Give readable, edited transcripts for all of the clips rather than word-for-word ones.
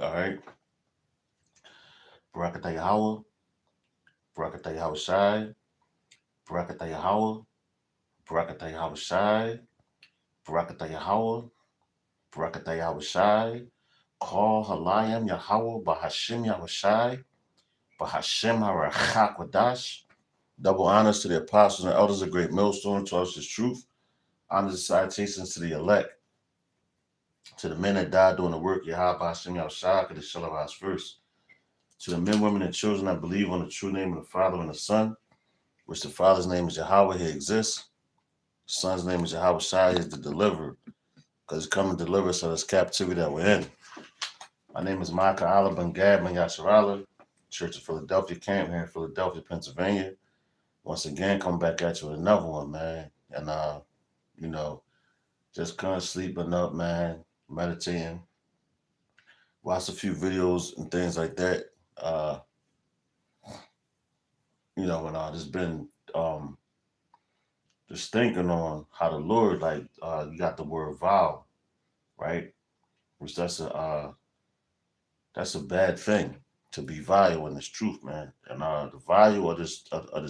All right. Barakatah Yahweh, Barakatah Yahweh Shai, Barakatah Yahweh, Barakatah Yahweh Shai, Barakatah Yahweh, Barakatah Yahweh Shai, Call Halayim Yahweh, Bahashim Yahweh Shai, Bahashim Harachak Wadash. Double honors to the apostles and elders of Great Millstone, to us his truth. Honors and salutations to the elect, to the men that died doing the work, Yahweh Bahashim Yahweh Shai, to the Shalabas first. To the men, women, and children that believe on the true name of the Father and the Son, which the Father's name is Yahweh, he exists. The Son's name is Yahweh Shai, he is the deliverer, because he's come to deliver us out of this captivity that we're in. My name is Micah Allah Ben Gad Ben Yasharala, Church of Philadelphia Camp here in Philadelphia, Pennsylvania. Once again, come back at you with another one, man. And you know, just kind of sleeping up, man, meditating, watch a few videos and things like that. Uh, just been just thinking on how the Lord, like, you got the word vow, right? Which that's a bad thing to be vile in this truth, man. And the value of this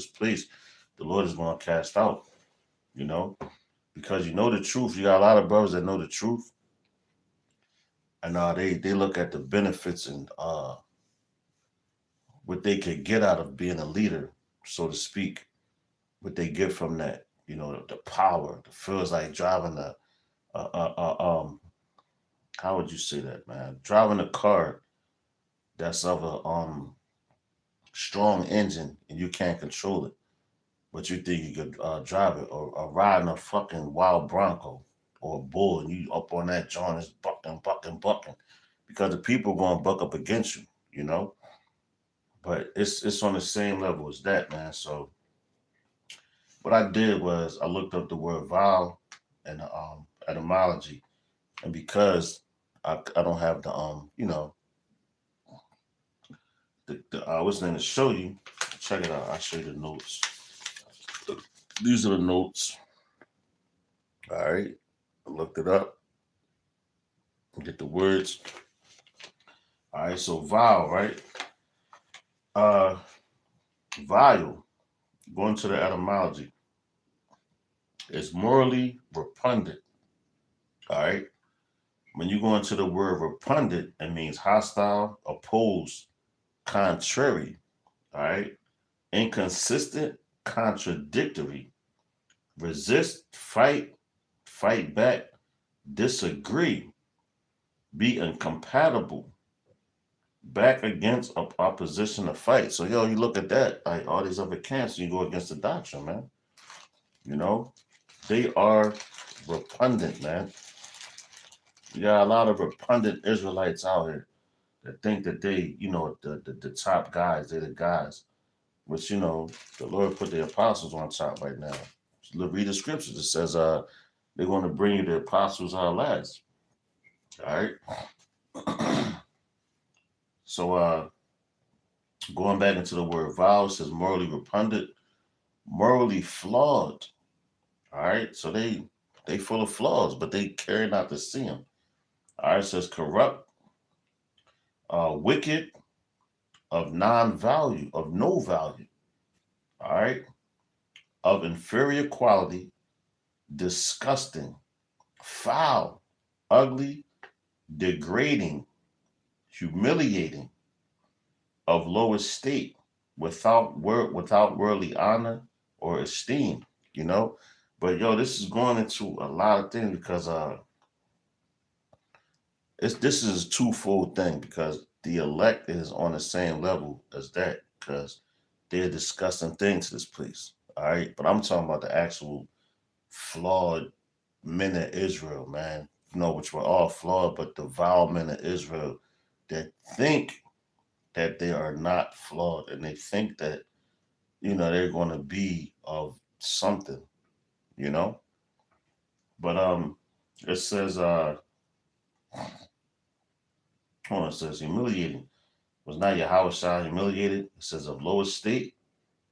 place, the Lord is going to cast out, you know, because you know the truth. You got a lot of brothers that know the truth, and they look at the benefits and what they could get out of being a leader, so to speak. What they get from that, the power, the feels like driving uh, uh, uh, um, how would you say that, man? Driving a car that's of a strong engine and you can't control it, but you think you could drive it, or riding a fucking wild bronco or a bull and you up on that joint is bucking, bucking, bucking, because the people going to buck up against you, you know. But it's on the same level as that, man. So what I did was I looked up the word vow and etymology, and because I don't have the what's the name to show you. Check it out. I'll show you the notes. These are the notes. All right. I looked it up. Get the words. All right. So vile, right? Uh, vile. Going to the etymology. It's morally repugnant. All right. When you go into the word repugnant, it means hostile, opposed, contrary. All right. Inconsistent, contradictory. Resist, fight back, disagree, be incompatible, back against opposition to fight. So yo, you look at that, like all these other camps, you go against the doctrine, man. You know, they are repugnant, man. You got a lot of repugnant Israelites out here that think that they, the top guys, they're the guys. Which, the Lord put the apostles on top right now. Read the scriptures. It says they're going to bring you the apostles last. All right. So going back into the word vile, it says morally repugnant, morally flawed. All right. So they full of flaws, but they carry not to see them. All right. It says corrupt, wicked, of non-value, of no value. All right. Of inferior quality, disgusting, foul, ugly, degrading, humiliating, of low estate, without worldly honor or esteem, you know. But yo, this is going into a lot of things because this is a twofold thing, because the elect is on the same level as that, because they're discussing things to this place. All right. But I'm talking about the actual flawed men of Israel, man. Which were all flawed, but the vile men of Israel that think that they are not flawed, and they think that they're going to be of something, you know. But it says it says humiliating. Was not Yahweh Shai humiliated? It says of low estate,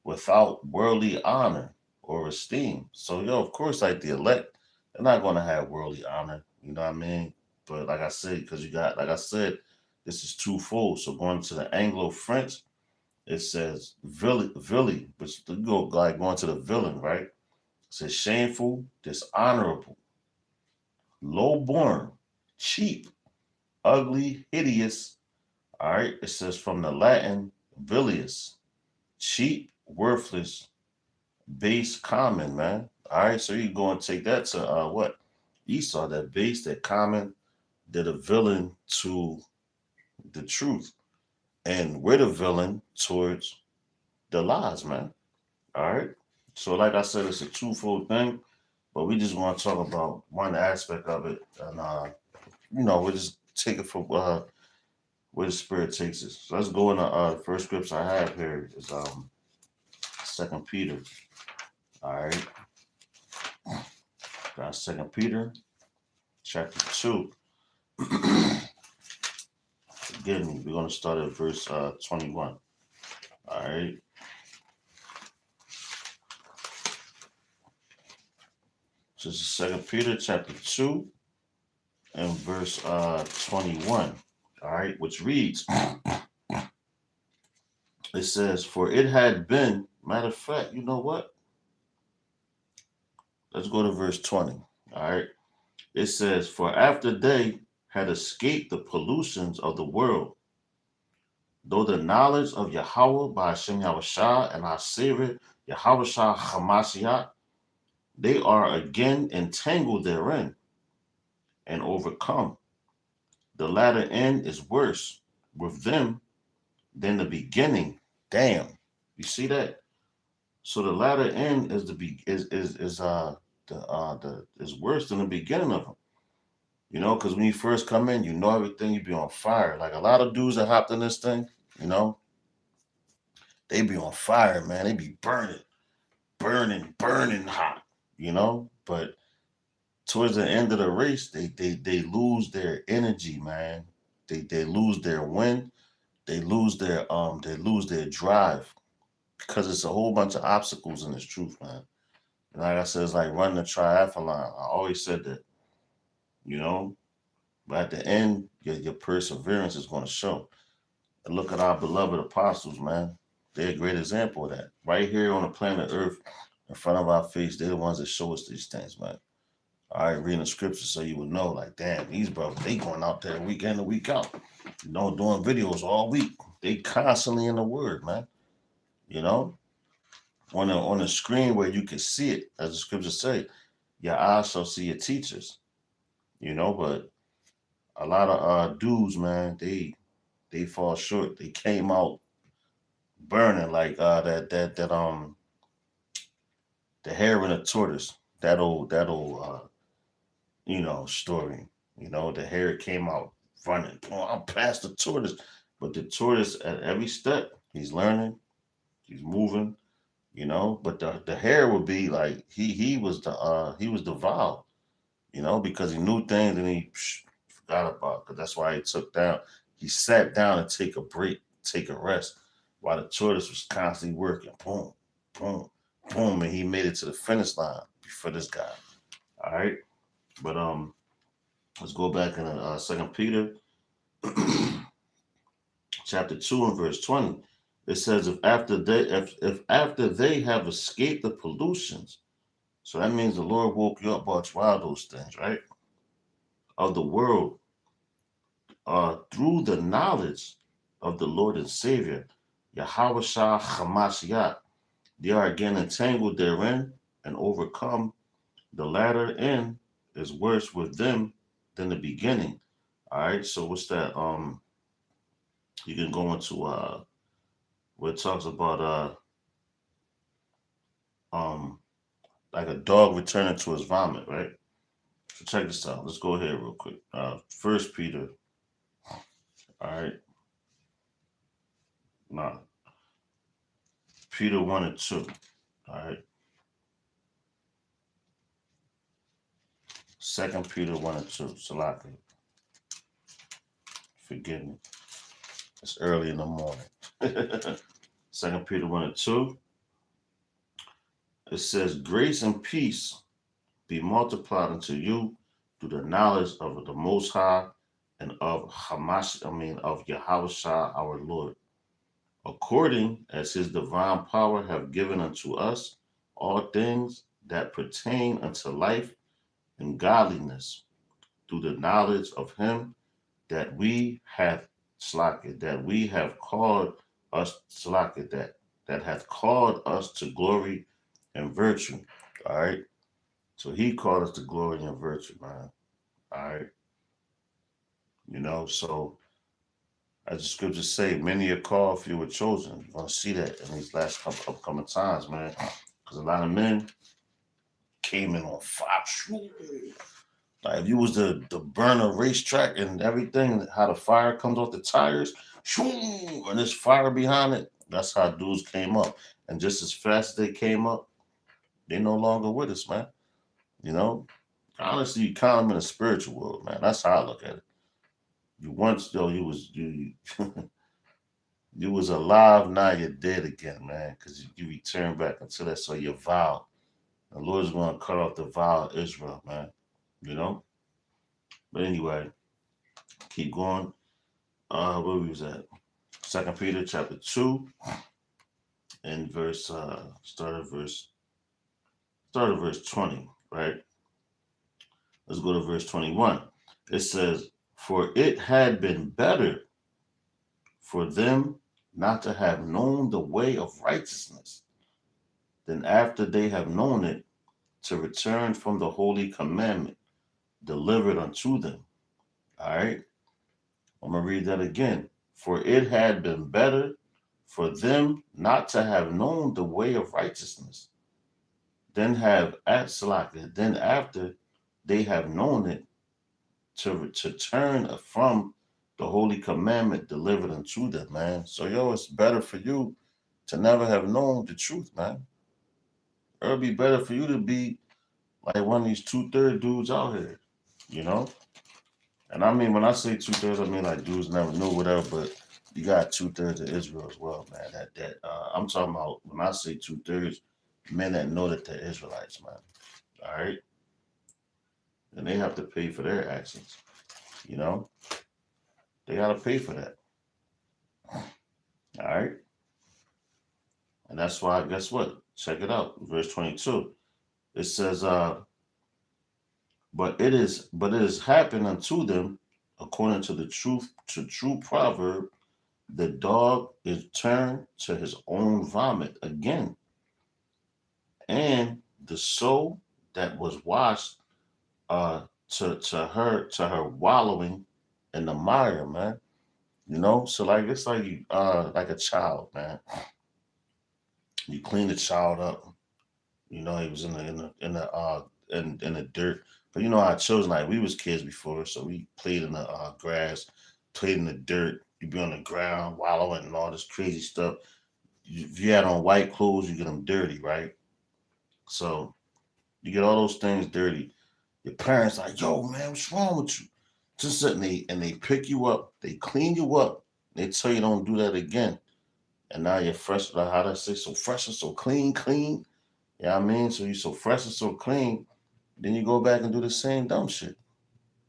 without worldly honor or esteem. So yo, of course, like the elect, they're not going to have worldly honor. You know what I mean? But like I said, because you got, like I said, This is twofold. So going to the Anglo-French, it says villi, which you go like going to the villain, right? It says shameful, dishonorable, low-born, cheap, ugly, hideous. All right. It says from the Latin vilius, cheap, worthless, base, common, man. All right. So you go and take that to what? Esau, that base, that common, they're the villain to the truth. And we're the villain towards the lies, man. All right. So, like I said, it's a twofold thing, but we just want to talk about one aspect of it. And, we'll just take it from where the spirit takes us. So let's go in the first scripture I have here is 2 Peter. All right. Got 2 Peter chapter 2. Forgive me. We're going to start at verse 21. All right. So this is 2 Peter chapter 2 and verse 21. All right, which reads, it says, for it had been, matter of fact, you know what? Let's go to verse 20. All right. It says, for after they had escaped the pollutions of the world, though the knowledge of Yahweh by Hashem Yahushua and our Savior Yahushua Hamashiach, they are again entangled therein and overcome. The latter end is worse with them than the beginning. Damn, you see that? So the latter end is is worse than the beginning of them. You know, because when you first come in, you know everything, you be on fire. Like a lot of dudes that hopped in this thing, you know, they be on fire, man. They be burning hot, you know. But towards the end of the race, they lose their energy, man. They lose their wind. They lose their drive because it's a whole bunch of obstacles in this truth, man. And like I said, it's like running a triathlon. I always said that, you know. But at the end, your perseverance is going to show. And look at our beloved apostles, man. They're a great example of that. Right here on the planet Earth, in front of our face, they're the ones that show us these things, man. All right, reading the scriptures so you would know, like, damn, these brothers, they going out there week in and week out. You know, doing videos all week. They constantly in the word, man. You know, on the screen where you can see it, as the scriptures say, your eyes shall see your teachers. You know, but a lot of dudes, man, they fall short. They came out burning like the hair in a tortoise. That old story. You know, the hair came out running. Oh, I'm past the tortoise. But the tortoise at every step, he's learning, he's moving, you know. But the hair would be like he was the vow, you know, because he knew things and he forgot about. Because that's why he sat down and take a break, take a rest, while the tortoise was constantly working. Boom, boom, boom, and he made it to the finish line before this guy. All right, but let's go back in 2 Peter chapter 2 and verse 20. It says, if after they have escaped the pollutions, so that means the Lord woke you up about those things, right? Of the world, through the knowledge of the Lord and Savior, Yahweh Shah Hamashiach, they are again entangled therein and overcome. The latter end is worse with them than the beginning. All right, so what's that? You can go into where it talks about like a dog returning to his vomit, right? So check this out. Let's go ahead real quick. 1 Peter. All right. Nah. Peter 1 and 2. All right. 2 Peter 1 and 2. Salaki. Forgive me. It's early in the morning. 2 Peter 1 and 2. It says, grace and peace be multiplied unto you through the knowledge of the Most High and of of Yahushua our Lord, according as his divine power have given unto us all things that pertain unto life and godliness, through the knowledge of him that we have that we have called us that hath called us to glory and virtue. All right. So he called us to glory and virtue, man. All right. So as the scriptures say, many are called, few were chosen. You're gonna see that in these last couple upcoming times, man. Because a lot of men came in on fire. Like if you was the burner racetrack and everything, how the fire comes off the tires, and there's fire behind it. That's how dudes came up. And just as fast as they came up, they no longer with us, man. You know? Honestly, you count them in the spiritual world, man. That's how I look at it. You once though you you was alive, now you're dead again, man. Because you return back until that. So your vow. The Lord's gonna cut off the vow of Israel, man. You know? But anyway, keep going. Where we was at? Second Peter chapter 2 and start of verse 20, right? Let's go to verse 21. It says, for it had been better for them not to have known the way of righteousness than after they have known it to return from the holy commandment delivered unto them. All right. I'm gonna read that again. For it had been better for them not to have known the way of righteousness then after they have known it to turn from the holy commandment delivered unto them, man. So it's better for you to never have known the truth, man. It would be better for you to be like one of these 2/3 dudes out here, you know? And I mean, when I say 2/3, I mean like dudes never knew whatever, but you got 2/3 of Israel as well, man. I'm talking about when I say 2/3, men that know that they're Israelites, man. All right, and they have to pay for their actions. You know, they got to pay for that. All right, and that's why. Guess what? Check it out, verse 22. It says, but it is happened unto them according to the true proverb. The dog is turned to his own vomit again, and the soul that was washed to her wallowing in the mire, man. So like it's like you like a child, man. You clean the child up. He was in the dirt. But you know how children, like we was kids before, so we played in the grass, played in the dirt. You be on the ground wallowing and all this crazy stuff. If you had on white clothes, you get them dirty, right? So you get all those things dirty. Your parents like, yo, man, what's wrong with you? Just sitting and they pick you up, they clean you up, they tell you don't do that again. And now you're fresh, like how they say, so fresh and so clean, clean. You know what I mean? So you're so fresh and so clean, then you go back and do the same dumb shit.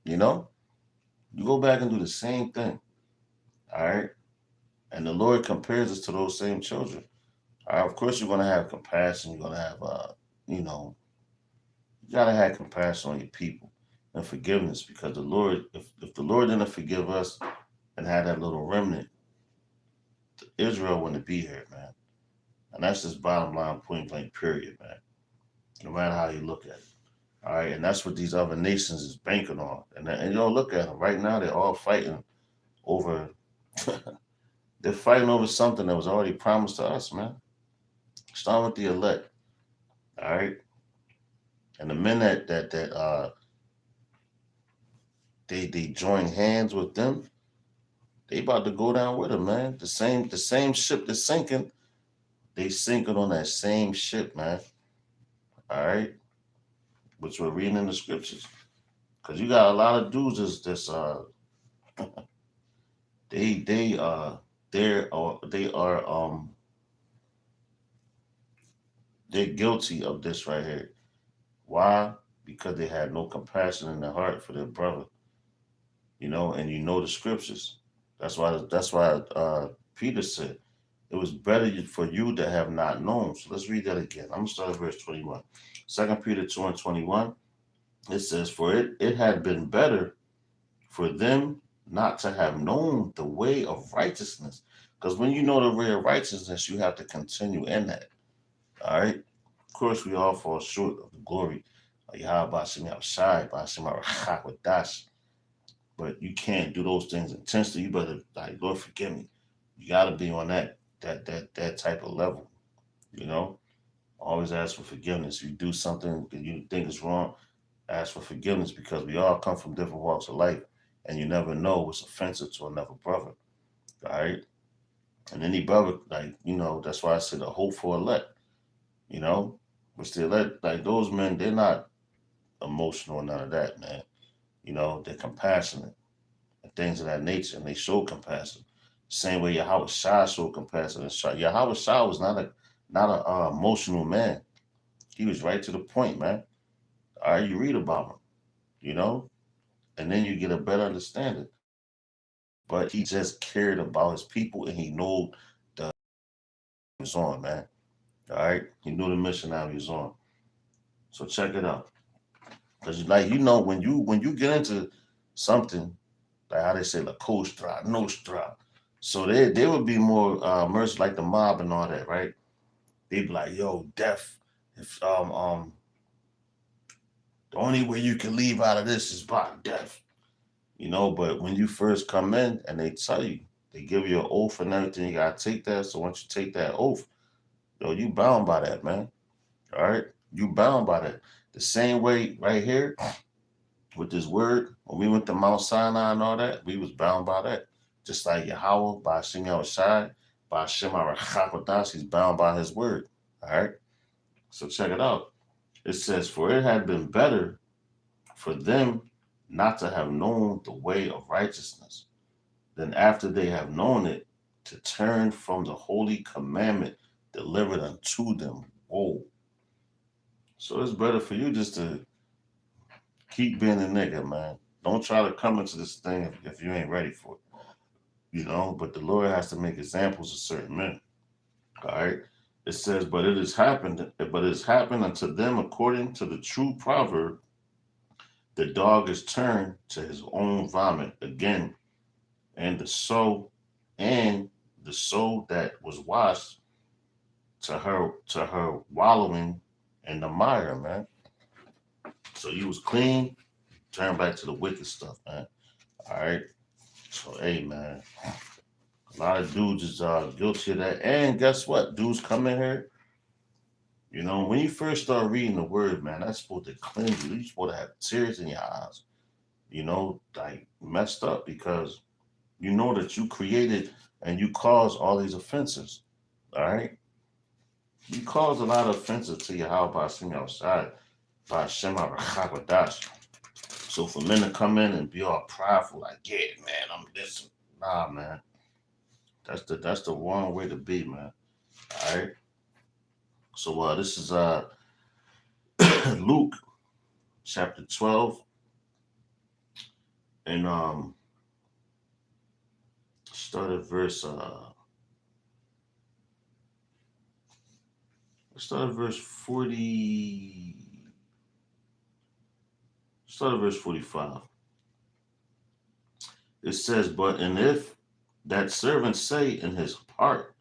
You know? You go back and do the same thing. All right. And the Lord compares us to those same children. All right, of course, you're gonna have compassion. You're gonna have, you know, you gotta have compassion on your people and forgiveness because the Lord, if the Lord didn't forgive us and had that little remnant, Israel wouldn't be here, man. And that's just bottom line, point blank, period, man. No matter how you look at it. All right, and that's what these other nations is banking on. And look at them right now; they're all fighting over. They're fighting over something that was already promised to us, man. Starting with the elect. All right, and the men that they join hands with them, they about to go down with them, man. The same ship that's sinking, they sinking on that same ship, man. All right, which we're reading in the scriptures. Cause you got a lot of dudes that's they they're guilty of this right here. Why? Because they had no compassion in their heart for their brother. and you know the scriptures. That's why Peter said it was better for you to have not known. So let's read that again. I'm gonna start at verse 21. 2 Peter 2 and 21. It says, "For it had been better for them not to have known the way of righteousness." Because when you know the way of righteousness, you have to continue in that. All right. Of course, we all fall short of the glory of Yahweh Bashim Yahushai, Bashim Arachak. But you can't do those things intensely. You better, like, Lord, forgive me. You got to be on that type of level. You know, always ask for forgiveness. If you do something that you think is wrong, ask for forgiveness, because we all come from different walks of life, and you never know what's offensive to another brother. All right, and any brother, like, that's why I said a hopeful elect. You know, which the elect, like those men, they're not emotional, none of that, man. They're compassionate and things of that nature, and they show compassion. Same way Yahweh Shai showed compassion. And Yahweh Shai was not a emotional man. He was right to the point, man. All right, you read about him, you know, and then you get a better understanding. But he just cared about his people, and he knew the he was on, man. All right, he knew the mission that he was on. So check it out, because like when you get into something, like how they say la costra, nostra. So they would be more mercy, like the mob and all that, right? They'd be like, yo, death. If the only way you can leave out of this is by death. But when you first come in and they tell you, they give you an oath and everything, you gotta take that. So once you take that oath, you bound by that, man. All right? You bound by that. The same way right here with this word, when we went to Mount Sinai and all that, we was bound by that. Just like Yahweh, by Hashem Yahushai, by Hashem Arachakodas, he's bound by his word. All right? So check it out. It says, "For it had been better for them not to have known the way of righteousness than after they have known it to turn from the holy commandment delivered unto them." Whoa. So it's better for you just to keep being a nigga, man. Don't try to come into this thing if you ain't ready for it. But the Lord has to make examples of certain men. All right. It says, but it has happened unto them according to the true proverb, the dog is turned to his own vomit again, and and the soul that was washed to her wallowing in the mire, man. So you was clean, turn back to the wicked stuff, man. All right. So hey, man, a lot of dudes is guilty of that. And guess what? Dudes come in here. When you first start reading the word, man, that's supposed to cleanse you. You're supposed to have tears in your eyes. Like messed up, because you know that you created and you caused all these offenses. All right. You caused a lot of offenses to Yahweh by Hashem outside, by Hashem Arachak. So for men to come in and be all prideful, like, yeah, man, I'm this. Nah, man. That's the wrong way to be, man. All right. So this is Luke chapter 12, and start at verse 40. Start at verse 45. It says, and if that servant say in his heart,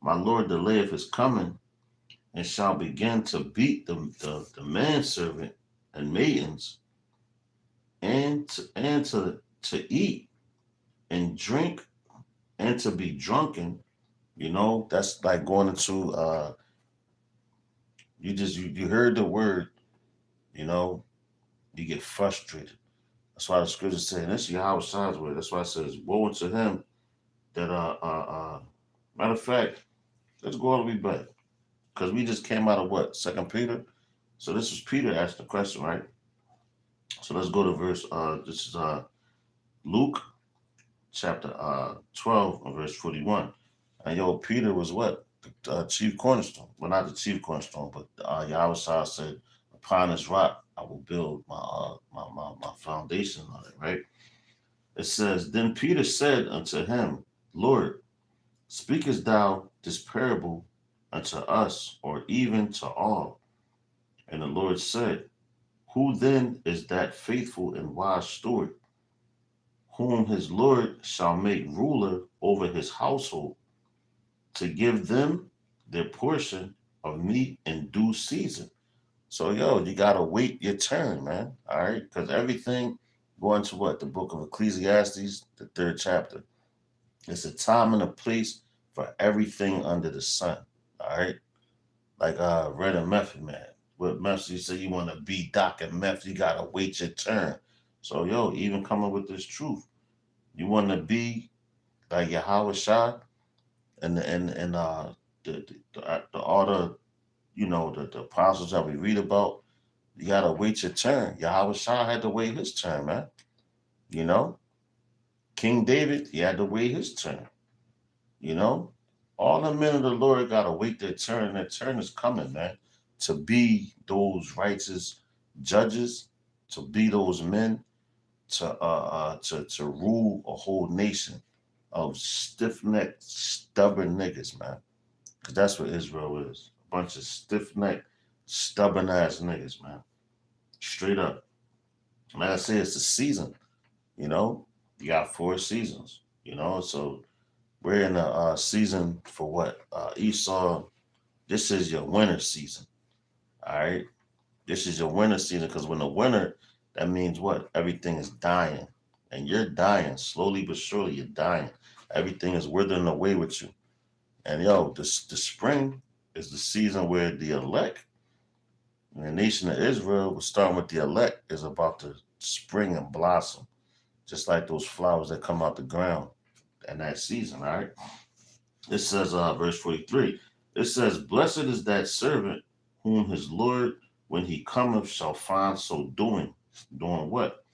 my Lord delayeth his coming, and shall begin to beat the manservant and maidens, and to eat and drink and to be drunken, that's like going into you heard the word, you know, you get frustrated. That's why the scripture says, and this is Yahweh Shai's word. That's why it says, woe unto him that matter of fact, let's go all the way back. Because we just came out of what? 2 Peter? So this was Peter asked the question, right? So let's go to verse this is Luke chapter 12 and verse 41. And Peter was what? The chief cornerstone. Well, not the chief cornerstone, but Yahweh Shai said, upon this rock I will build my foundation on it, right? It says, Then Peter said unto him, Lord, speakest thou this parable unto us, or even to all? And the Lord said, Who then is that faithful and wise steward, whom his Lord shall make ruler over his household, to give them their portion of meat in due season? So, yo, you gotta wait your turn, man. All right, because everything going to what, the book of Ecclesiastes, the 3rd chapter. It's a time and a place for everything under the sun. All right, like Red and Method Man. With Meth, you say you want to be Doc and Meth, you gotta wait your turn. So, yo, even coming with this truth, you want to be like Yahweh Shah and the order, the apostles that we read about. You gotta wait your turn. Yahweh Shah had to wait his turn, man. You know, King David, he had to wait his turn. You know, all the men of the Lord gotta wait their turn. Their turn is coming, man, to be those righteous judges, to be those men, to rule a whole nation of stiff-necked, stubborn niggas, man. Because that's what Israel is. A bunch of stiff-necked, stubborn-ass niggas, man. Straight up. Like I say, it's the season. You know, you got 4 seasons. So we're in a season for what? Esau, this is your winter season. All right. This is your winter season because when the winter, that means what? Everything is dying. And you're dying. Slowly but surely, you're dying. Everything is withering away with you. And yo, the spring is the season where the elect, and the nation of Israel, was starting with the elect, is about to spring and blossom, just like those flowers that come out the ground in that season, all right? It says, verse 43, it says, Blessed is that servant whom his Lord, when he cometh, shall find so doing. Doing what?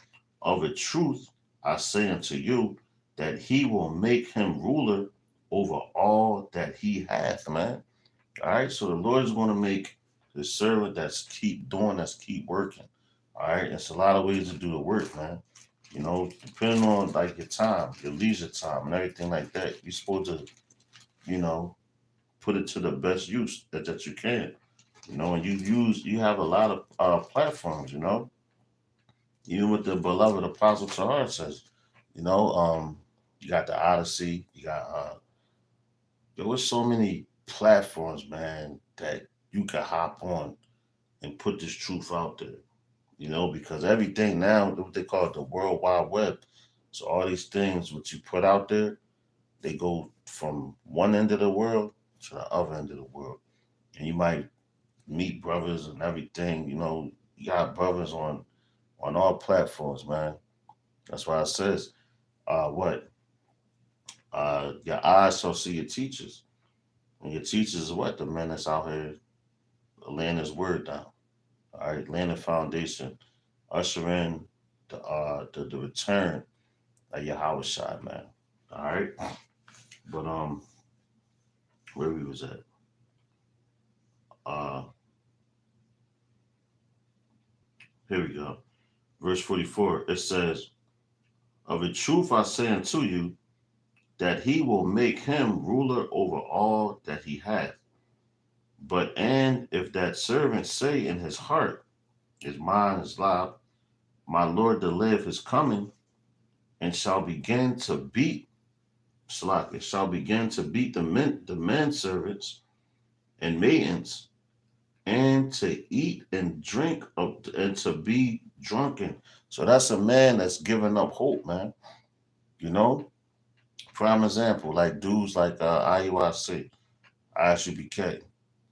Of a truth, I say unto you, that he will make him ruler over all that he hath, man. All right, so the Lord is going to make his servant that's keep doing, that's keep working. All right, it's a lot of ways to do the work, man. Depending on like your time, your leisure time, and everything like that, you're supposed to, you know, put it to the best use that you can. And you have a lot of platforms. Even with the beloved Apostle Tahar says, you got the Odyssey, you got there was so many platforms, man, that you can hop on and put this truth out there. Because everything now, what they call it, the World Wide Web. So all these things which you put out there, they go from one end of the world to the other end of the world. And you might meet brothers and everything. You got brothers on all platforms, man. That's why it says, what? Your eyes shall see your teachers. And your teachers is what? The men that's out here laying his word down. All right, laying the foundation, usher in the return of Yahweh Shai, man. All right. But where we was at? Uh Here we go. Verse 44, it says, Of a truth I say unto you, that he will make him ruler over all that he hath. And if that servant say in his heart, his mind is loud, my Lord delayeth his coming, and shall begin to beat, shall begin to beat the men servants and maidens, and to eat and drink and to be drunken. So that's a man that's giving up hope, man. You know, prime example, like dudes like IUIC, ISUBK.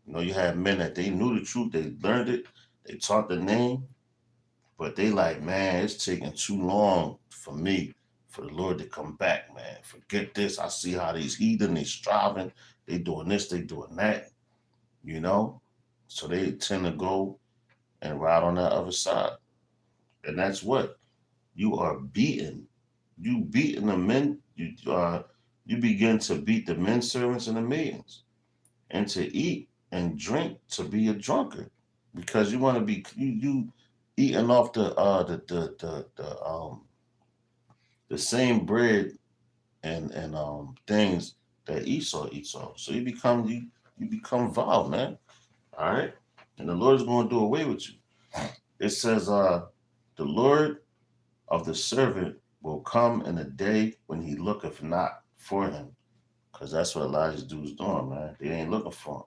You had men that they knew the truth, they learned it, they taught the name, but they like, man, it's taking too long for me, for the Lord to come back, man. Forget this. I see how these heathen, they striving, they doing this, they doing that, you know? So they tend to go and ride on that other side. And that's what? You are beaten. You beating the men, you begin to beat the men servants and the maidens, and to eat and drink to be a drunkard, because you want to be you eating off the the same bread and things that Esau eats off. So you become vile, man. All right, and the Lord is going to do away with you. It says, the Lord of the servant will come in a day when he looketh not for him, because that's what Elijah's dude's doing, man. They ain't looking for him.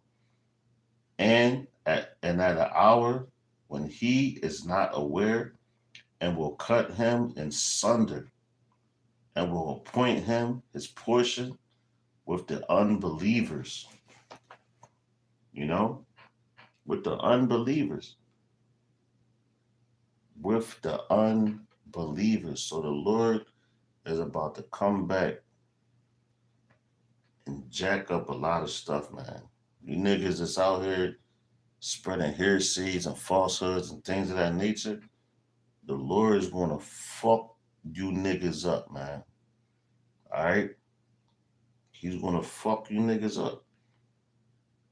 And at an hour when he is not aware, and will cut him in sunder, and will appoint him his portion with the unbelievers. You know, with the unbelievers, with the unbelievers. So the Lord is about to come back and jack up a lot of stuff, man. You niggas that's out here spreading heresies and falsehoods and things of that nature, the Lord is going to fuck you niggas up, man. All right? He's going to fuck you niggas up.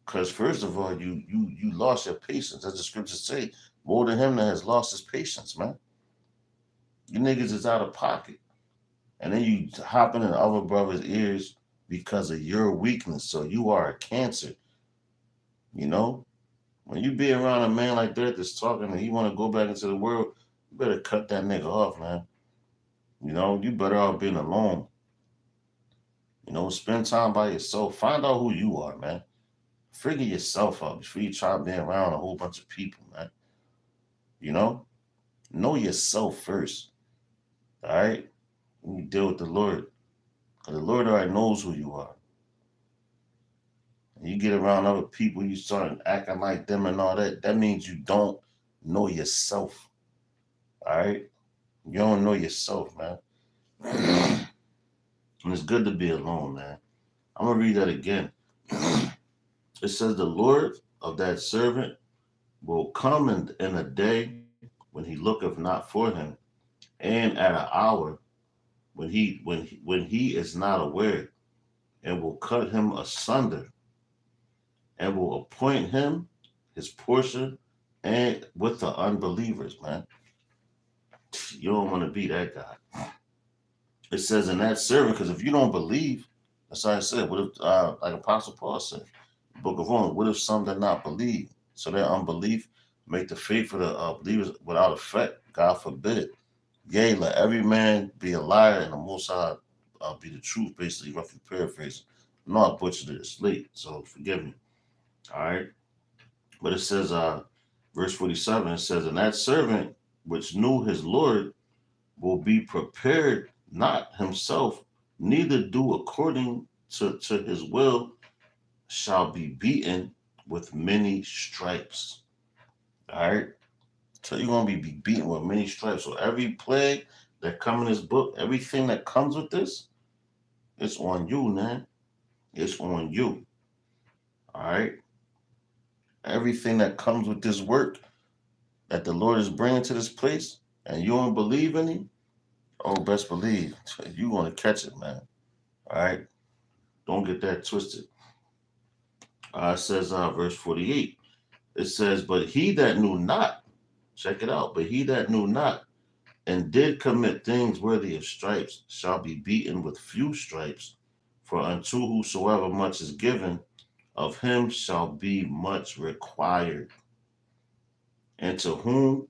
Because first of all, you lost your patience. As the scriptures say, more than him that has lost his patience, man. You niggas is out of pocket. And then you hopping in other brothers' ears because of your weakness. So you are a cancer. You know? When you be around a man like that that's talking and he want to go back into the world, you better cut that nigga off, man. You know, you better off being alone. You know, spend time by yourself. Find out who you are, man. Figure yourself out before you try being around a whole bunch of people, man. You know yourself first. All right? When you deal with the Lord. Because the Lord already knows who you are. And you get around other people, you start acting like them and all that. That means you don't know yourself. All right? You don't know yourself, man. And it's good to be alone, man. I'm going to read that again. It says, the Lord of that servant will come in a day when he looketh not for him, and at an hour when he is not aware, and will cut him asunder, and will appoint him his portion and with the unbelievers, man. You don't want to be that guy. It says in that servant, because if you don't believe, that's why I said, what if, like Apostle Paul said, Book of Romans, what if some did not believe? So their unbelief make the faith of the believers without effect. God forbid. Yea, let every man be a liar and the Most High be the truth, basically, roughly paraphrasing. No, I butchered it. It's late, so forgive me. All right. But it says, verse 47, it says, and that servant which knew his Lord will be prepared, not himself, neither do according to his will, shall be beaten with many stripes. All right. So you're going to be beaten with many stripes. So every plague that come in this book, everything that comes with this, it's on you, man. It's on you. All right. Everything that comes with this work that the Lord is bringing to this place, and you don't believe in him, oh, best believe you're going to catch it, man. All right. Don't get that twisted. It says, verse 48, it says, but he that knew not, check it out, but he that knew not and did commit things worthy of stripes shall be beaten with few stripes. For unto whosoever much is given, of him shall be much required. And to whom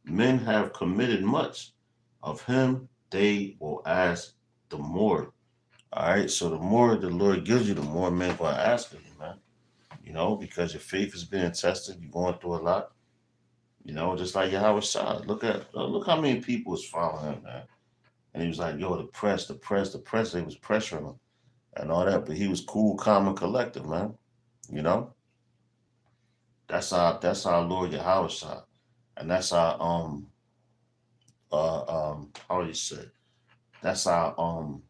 men have committed much, of him they will ask the more. All right, so the more the Lord gives you, the more men going to ask of you, man. You know, because your faith is being tested, you're going through a lot. You know, just like Yahweh Shah. Look how many people was following him, man. And he was like, yo, the press. They was pressuring him and all that. But he was cool, calm, and collected, man. You know? That's our Lord Yahweh Shah. And that's our how do you say? That's our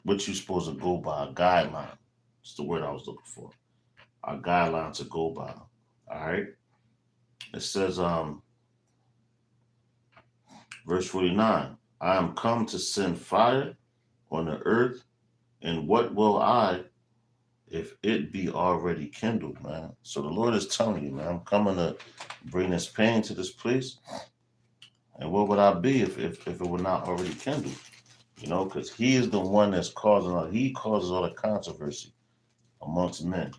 what you supposed to go by, a guideline. It's the word I was looking for. A guideline to go by. All right. It says verse 49, I am come to send fire on the earth, and what will I if it be already kindled, man. So the Lord is telling you, man, I'm coming to bring this pain to this place. And what would I be if it were not already kindled? You know, because he is the one that's he causes all the controversy amongst men,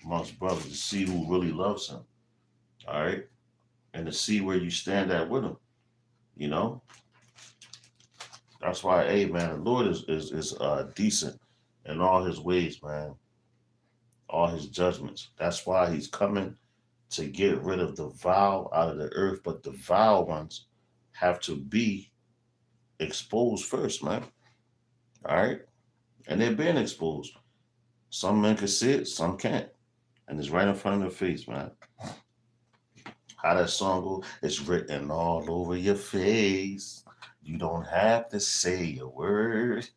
amongst brothers, to see who really loves him. All right. And to see where you stand at with him. You know, that's why, hey, man, the Lord is decent in all his ways, man, all his judgments. That's why he's coming to get rid of the vile out of the earth, but the vile ones have to be exposed first, man. All right. And they're being exposed. Some men can see it, some can't. And it's right in front of their face, man. How that song go? It's written all over your face. You don't have to say a word.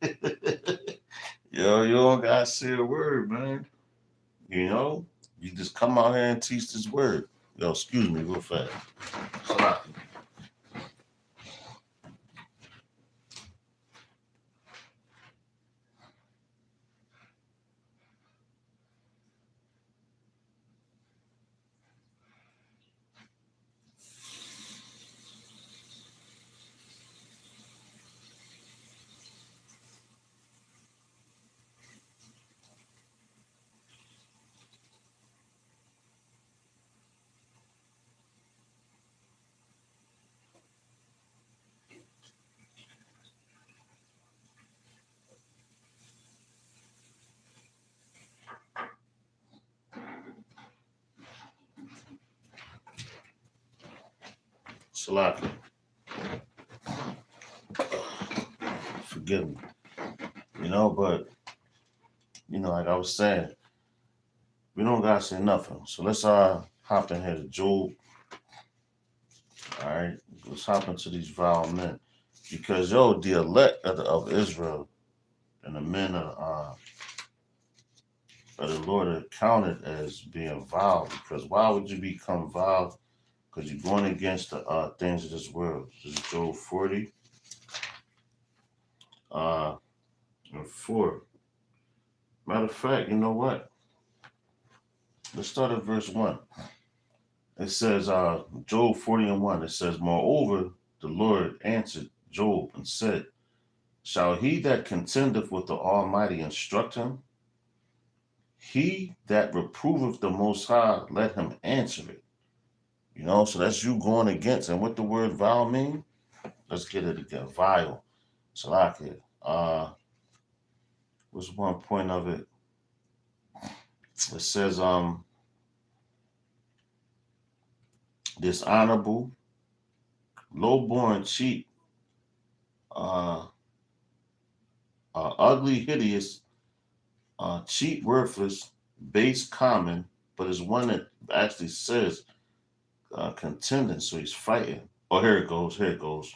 Yo, you don't gotta say a word, man. You know? You just come out here and teach this word. Yo, excuse me real fast. Stop. Salaki. Forgive me. You know, but like I was saying, we don't gotta say nothing. So let's hop in here to Job. All right, let's hop into these vile men, because the elect of Israel and the men of the Lord are counted as being vile. Because why would you become vile? Because you're going against the things of this world. This is Job 40 and 4. Matter of fact, you know what? Let's start at verse 1. It says, Job 40 and 1, it says, Moreover, the Lord answered Job and said, Shall he that contendeth with the Almighty instruct him? He that reproveth the Most High, let him answer it. So that's you going against. And what the word vile mean? Let's get it again. Vile. So like it. What's one point of it? It says, dishonorable, low-born, cheap, ugly, hideous, cheap, worthless, base, common, but it's one that actually says contending, so he's fighting. Oh, here it goes. Here it goes.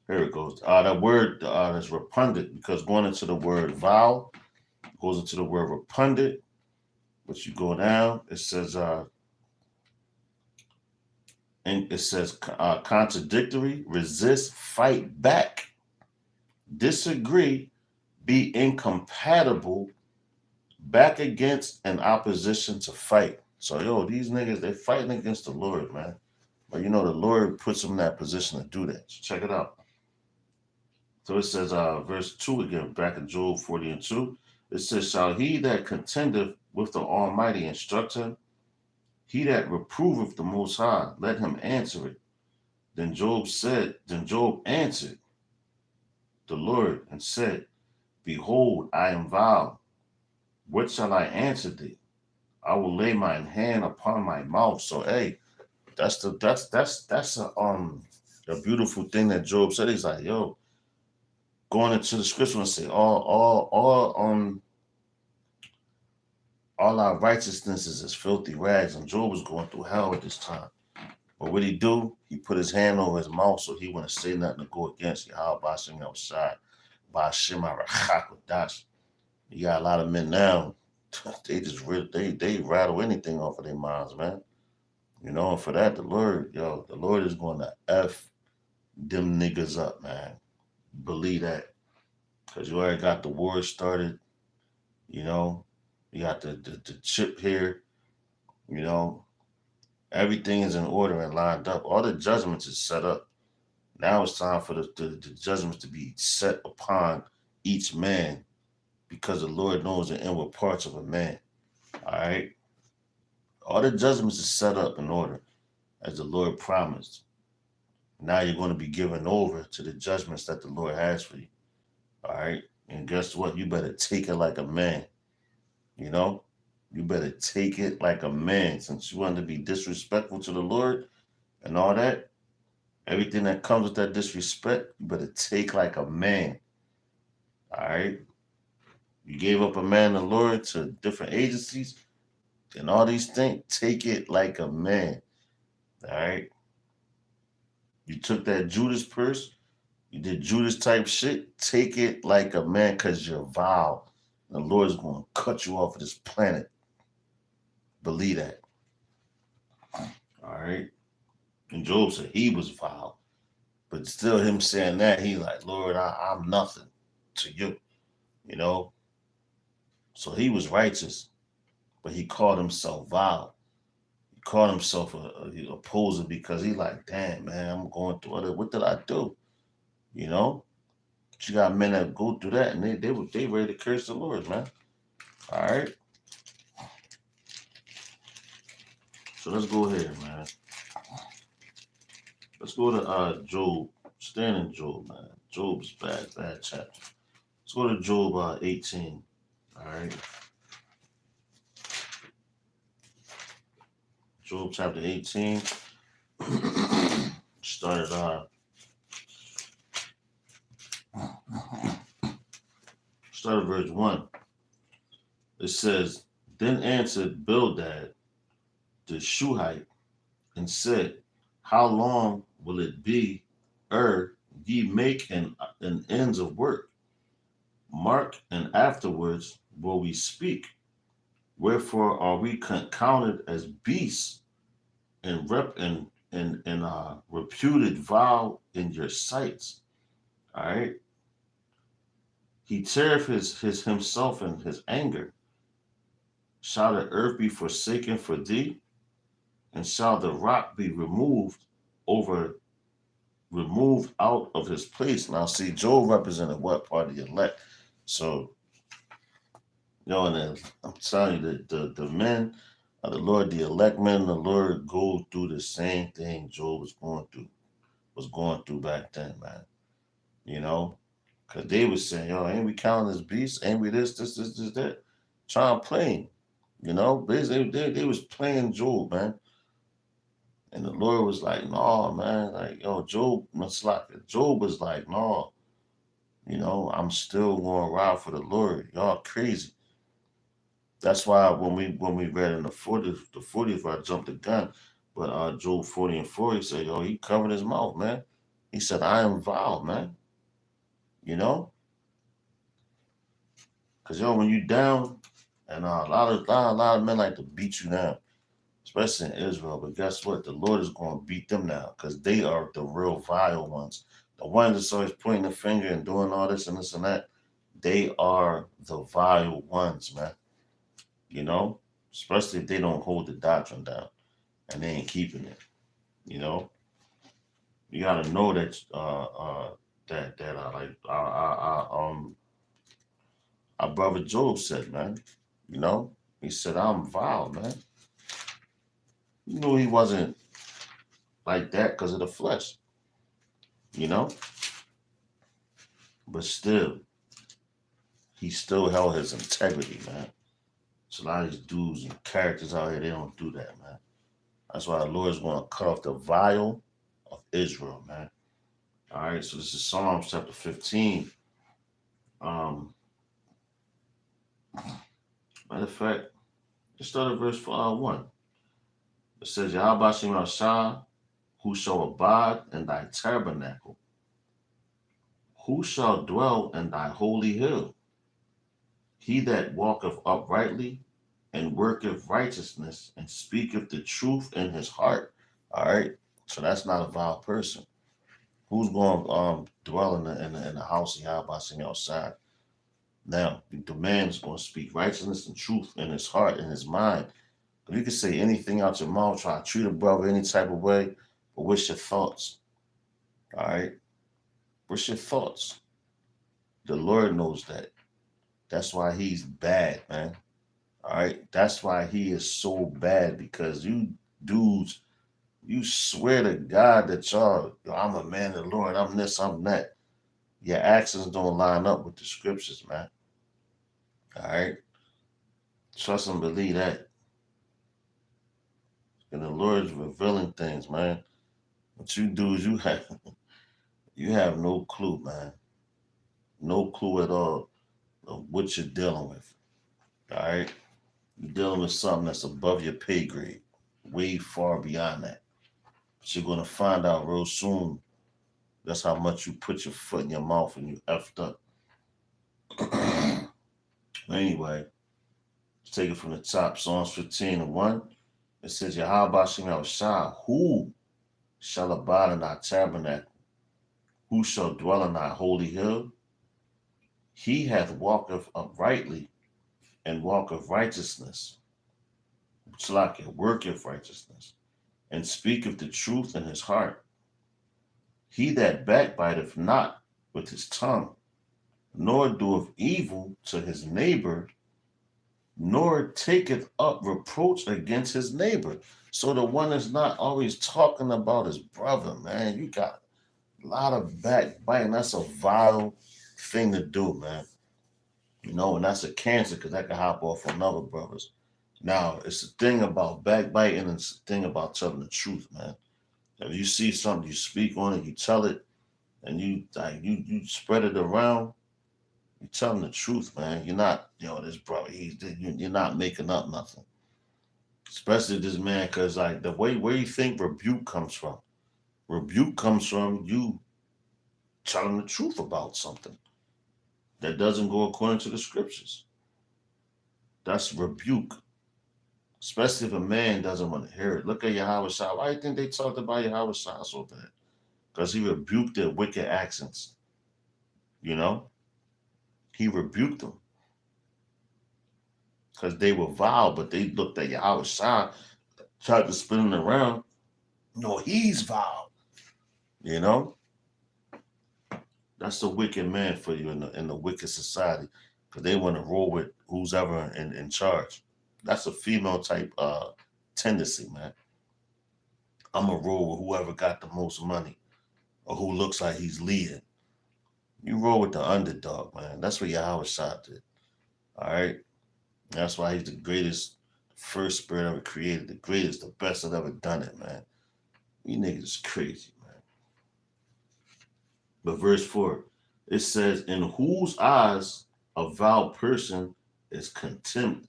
Here it goes. That word is repugnant, because going into the word vile goes into the word repugnant. But you go down, it says and it says contradictory, resist, fight back, disagree, be incompatible, back against, and opposition to fight. So these niggas, they're fighting against the Lord, man. But the Lord puts them in that position to do that. So check it out. So it says, verse 2 again, back in Job 40 and 2. It says, Shall he that contendeth with the Almighty instruct him? He that reproveth the Most High, let him answer it. Then Job answered the Lord and said, Behold, I am vile. What shall I answer thee? I will lay mine hand upon my mouth. So hey, that's a beautiful thing that Job said. He's like, going into the scripture and say all our righteousnesses is filthy rags, and Job was going through hell at this time. But what he do? He put his hand over his mouth so he wouldn't say nothing to go against Yahweh Bashim outside. Bashim Arachakodash. You got a lot of men now. They just they rattle anything off of their minds, man. And for that, the Lord is going to F them niggas up, man. Believe that. Because you already got the war started, you know. You got the chip here, you know. Everything is in order and lined up. All the judgments is set up. Now it's time for the judgments to be set upon each man because the Lord knows the inward parts of a man. All right. All the judgments is set up in order as the Lord promised. Now you're going to be given over to the judgments that the Lord has for you. All right. And guess what? You better take it like a man. You know, you better take it like a man. Since you want to be disrespectful to the Lord and all that, everything that comes with that disrespect, you better take like a man. All right. You gave up a man, the Lord, to different agencies and all these things. Take it like a man. All right. You took that Judas purse. You did Judas type shit. Take it like a man because you're vile. The Lord is going to cut you off of this planet. Believe that. All right. And Job said he was vile. But still, him saying that, he like, Lord, I'm nothing to you. You know? So he was righteous, but he called himself vile. He called himself a opposer because he like, damn, man, I'm going through other. What did I do? You know? But you got men that go through that and they ready to curse the Lord, man. All right. So let's go ahead, man. Let's go to Job. Stand in Job, man. Job's bad chapter. Let's go to Job 18. All right. Job chapter 18. Started verse 1. It says, Then answered Bildad the Shuhite and said, How long will it be ere ye make an ends of work? Mark, and afterwards will we speak. Wherefore are we counted as beasts and reputed vile in your sights? All right. He teareth his himself in his anger. Shall the earth be forsaken for thee? And shall the rock be removed out of his place? Now see, Job represented what part of the elect? So, and then I'm telling you that the men of the Lord, the elect men of the Lord, go through the same thing Job was going through back then, man. You know? Cause they was saying, ain't we counting as beasts? Ain't we this, that? Trying to play him. You know, basically they was playing Job, man. And the Lord was like, no, man, like, Job was like, no, I'm still going around for the Lord. Y'all crazy. That's why when we read in the 40th, I jumped the gun. But Job 40 and 4, he said, he covered his mouth, man. He said, I am vile, man. You know? Because, when you down, and a lot of men like to beat you down, especially in Israel. But guess what? The Lord is going to beat them now because they are the real vile ones. The ones that's always pointing the finger and doing all this and this and that, they are the vile ones, man. You know? Especially if they don't hold the doctrine down and they ain't keeping it. You know? You got to know that our brother Job said, man. You know? He said, I'm vile, man. You knew he wasn't like that because of the flesh. You know? But still, he still held his integrity, man. So a lot of these dudes and characters out here, they don't do that, man. That's why the Lord's going to cut off the vial of Israel, man. All right, so this is Psalms chapter 15. Matter of fact, let's start at verse 1. It says, Yahweh Shem Shah, who shall abide in thy tabernacle? Who shall dwell in thy holy hill? He that walketh uprightly and worketh righteousness and speaketh the truth in his heart. All right. So that's not a vile person. Who's going to dwell in the house of Yahweh outside? Now, the man is going to speak righteousness and truth in his heart and his mind. But you can say anything out your mouth, try to treat a brother any type of way, but what's your thoughts? All right? What's your thoughts? The Lord knows that. That's why he's bad, man. All right? That's why he is so bad, because you dudes, you swear to God that y'all, I'm a man of the Lord, I'm this, I'm that. Your actions don't line up with the scriptures, man. All right? Trust and believe that. And the Lord is revealing things, man. What you do is you have no clue, man. No clue at all of what you're dealing with. All right? You're dealing with something that's above your pay grade, way far beyond that. But you're gonna find out real soon. That's how much you put your foot in your mouth and you effed up. Anyway, let's take it from the top. Psalms 15:1. It says, Yahweh Shem Yahushua, who shall abide in thy tabernacle? Who shall dwell in thy holy hill? He hath walketh uprightly and walketh righteousness. Slack worketh righteousness, and speaketh the truth in his heart. He that backbiteth not with his tongue, nor doeth evil to his neighbor, nor taketh up reproach against his neighbor. So the one that's not always talking about his brother, man, you got a lot of backbiting. That's a vile thing to do, man. You know, and that's a cancer because that can hop off on other brothers. Now, it's the thing about backbiting and it's the thing about telling the truth, man. If you see something, you speak on it, you tell it, and you spread it around, you're telling the truth, man. You're not, this brother, you're not making up nothing. Especially this man, because like the way where you think rebuke comes from. Rebuke comes from you telling the truth about something that doesn't go according to the scriptures. That's rebuke. Especially if a man doesn't want to hear it. Look at Yahweh Shah. Why do you think they talked about Yahweh Shah so bad? Because he rebuked their wicked actions. You know? He rebuked them. Because they were vile, but they looked at Yahweh Shah, tried to spin it around. No, he's vile. You know? That's the wicked man for you in the wicked society. Because they want to roll with who's ever in charge. That's a female type tendency, man. I'm going to roll with whoever got the most money or who looks like he's leading. You roll with the underdog, man. That's what Yahweh Shah did. All right? That's why he's the greatest first spirit ever created, the greatest, the best that ever done it, man. You niggas is crazy, man. But verse 4, it says, in whose eyes a vile person is contemned,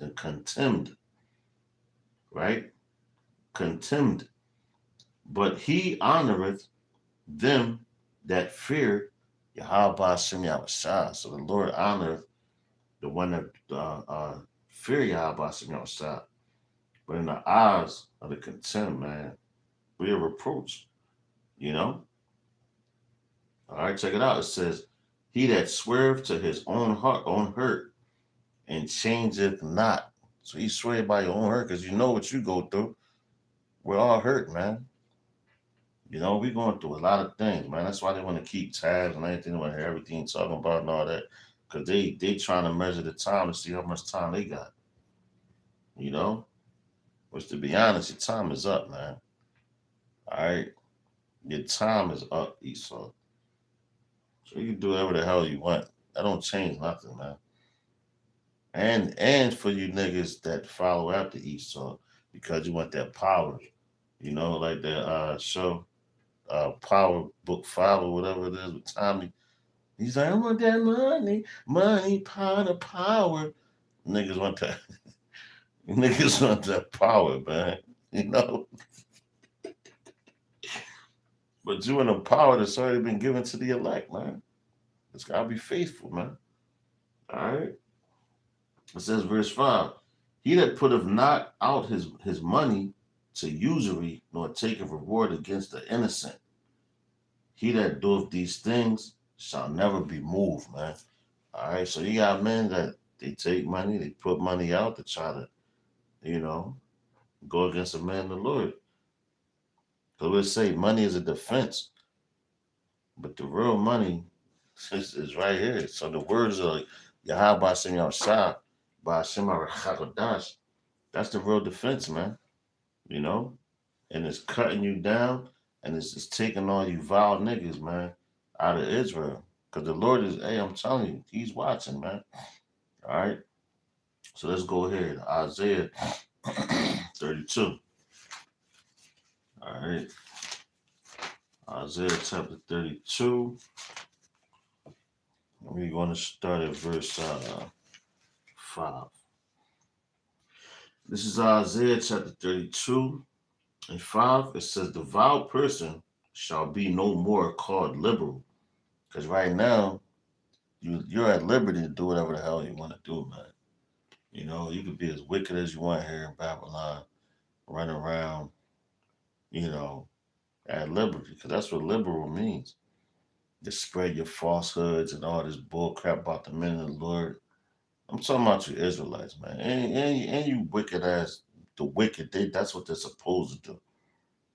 right? Contemned. But he honoreth them that fear Yahweh Shem Yahushua. So the Lord honoreth the one that fear Yahweh Shem Yahushua. But in the eyes of the contempt, man, we are reproached, you know? All right, check it out. It says, he that swerveth to his own hurt, and changeth not. So you swear by your own hurt because you know what you go through. We're all hurt, man. You know, we're going through a lot of things, man. That's why they want to keep tabs and everything. They want to hear everything talking about and all that. Because they trying to measure the time to see how much time they got. You know? Which, to be honest, your time is up, man. All right? Your time is up, Esau. So you can do whatever the hell you want. That don't change nothing, man. And for you niggas that follow after Esau because you want that power. You know, like that show, Power Book 5 or whatever it is with Tommy. He's like, I want that money, power. Niggas want that. Niggas want that power, man. You know? But you want a power that's already been given to the elect, man. It's got to be faithful, man. All right? It says, verse 5, he that putteth not out his money to usury, nor taketh reward against the innocent, he that doeth these things shall never be moved, man. All right, so you got men that they take money, they put money out to try to, you know, go against the man of the Lord. So let's say money is a defense, but the real money is right here. So the words are Yahweh Shem Yahshua, Ba'ashem HaRachakodash. That's the real defense, man. You know? And it's cutting you down and it's taking all you vile niggas, man, out of Israel. Because the Lord is, hey, I'm telling you, he's watching, man. All right? So let's go ahead. Isaiah 32. All right. Isaiah chapter 32. We're going to start at verse 5. This is Isaiah chapter 32 and 5. It says, the vile person shall be no more called liberal. Because right now, you're at liberty to do whatever the hell you want to do, man. You know, you could be as wicked as you want here in Babylon, run around, you know, at liberty, because that's what liberal means. Just spread your falsehoods and all this bull crap about the men of the Lord. I'm talking about you Israelites, man. And you wicked ass, the wicked, that's what they're supposed to do.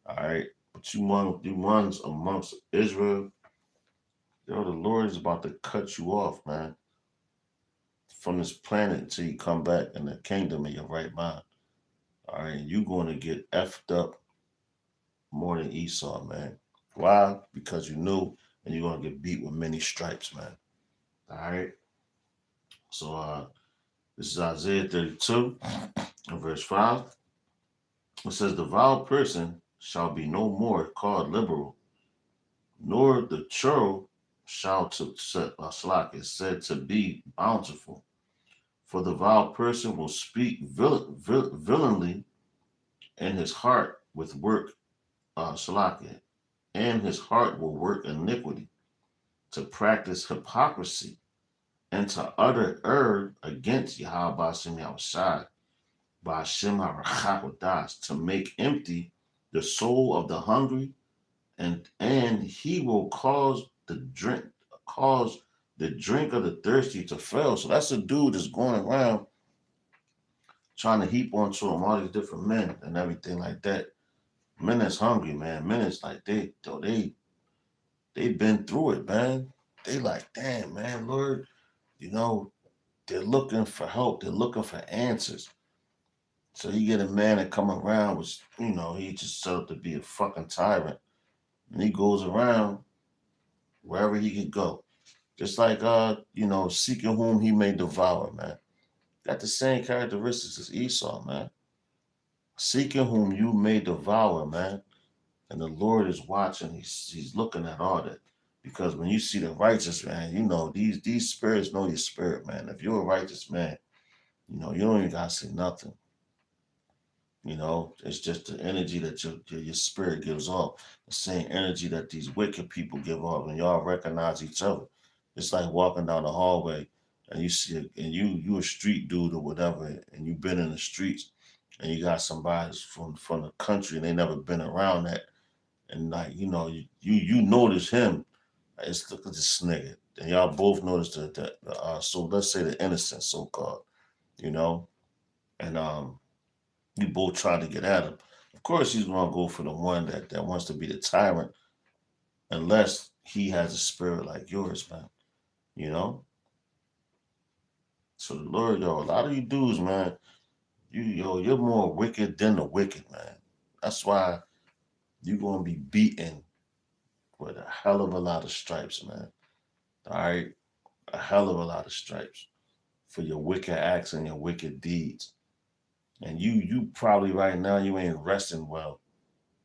All right? But you ones amongst Israel, the Lord is about to cut you off, man, from this planet until you come back in the kingdom in your right mind. All right? You're going to get effed up more than Esau, man. Why? Because you knew, and you're going to get beat with many stripes, man. All right? So, this is Isaiah 32, verse 5. It says, the vile person shall be no more called liberal, nor the churl shall to slack is said to be bountiful. For the vile person will speak villainly, and his heart with work shalak, and his heart will work iniquity, to practice hypocrisy, and to utter error against Yahweh Shem Yahushai, Ba'ashem HaRachakodash, to make empty the soul of the hungry, and he will cause the drink of the thirsty to fail. So that's a dude that's going around trying to heap onto him all these different men and everything like that. Men that's hungry, man. Men that's like they've been through it, man. They like, damn, man, Lord, you know, they're looking for help. They're looking for answers. So you get a man that come around with, he just set up to be a fucking tyrant. And he goes around wherever he could go. Just like, seeking whom he may devour, man. Got the same characteristics as Esau, man. Seeking whom you may devour, man. And the Lord is watching. He's looking at all that. Because when you see the righteous, man, these spirits know your spirit, man. If you're a righteous man, you don't even got to say nothing. It's just the energy that your spirit gives off. The same energy that these wicked people give off, and y'all recognize each other. It's like walking down the hallway and you see it, and you a street dude or whatever, and you've been in the streets, and you got somebody from the country and they never been around that, and like you notice him. It's look at this nigga, and y'all both notice so let's say the innocent so called, and you both try to get at him. Of course, he's gonna go for the one that wants to be the tyrant, unless he has a spirit like yours, man. You know. So the Lord, a lot of you dudes, man, you're more wicked than the wicked, man. That's why you're gonna be beaten with a hell of a lot of stripes, man. All right, a hell of a lot of stripes for your wicked acts and your wicked deeds. And you probably right now you ain't resting well.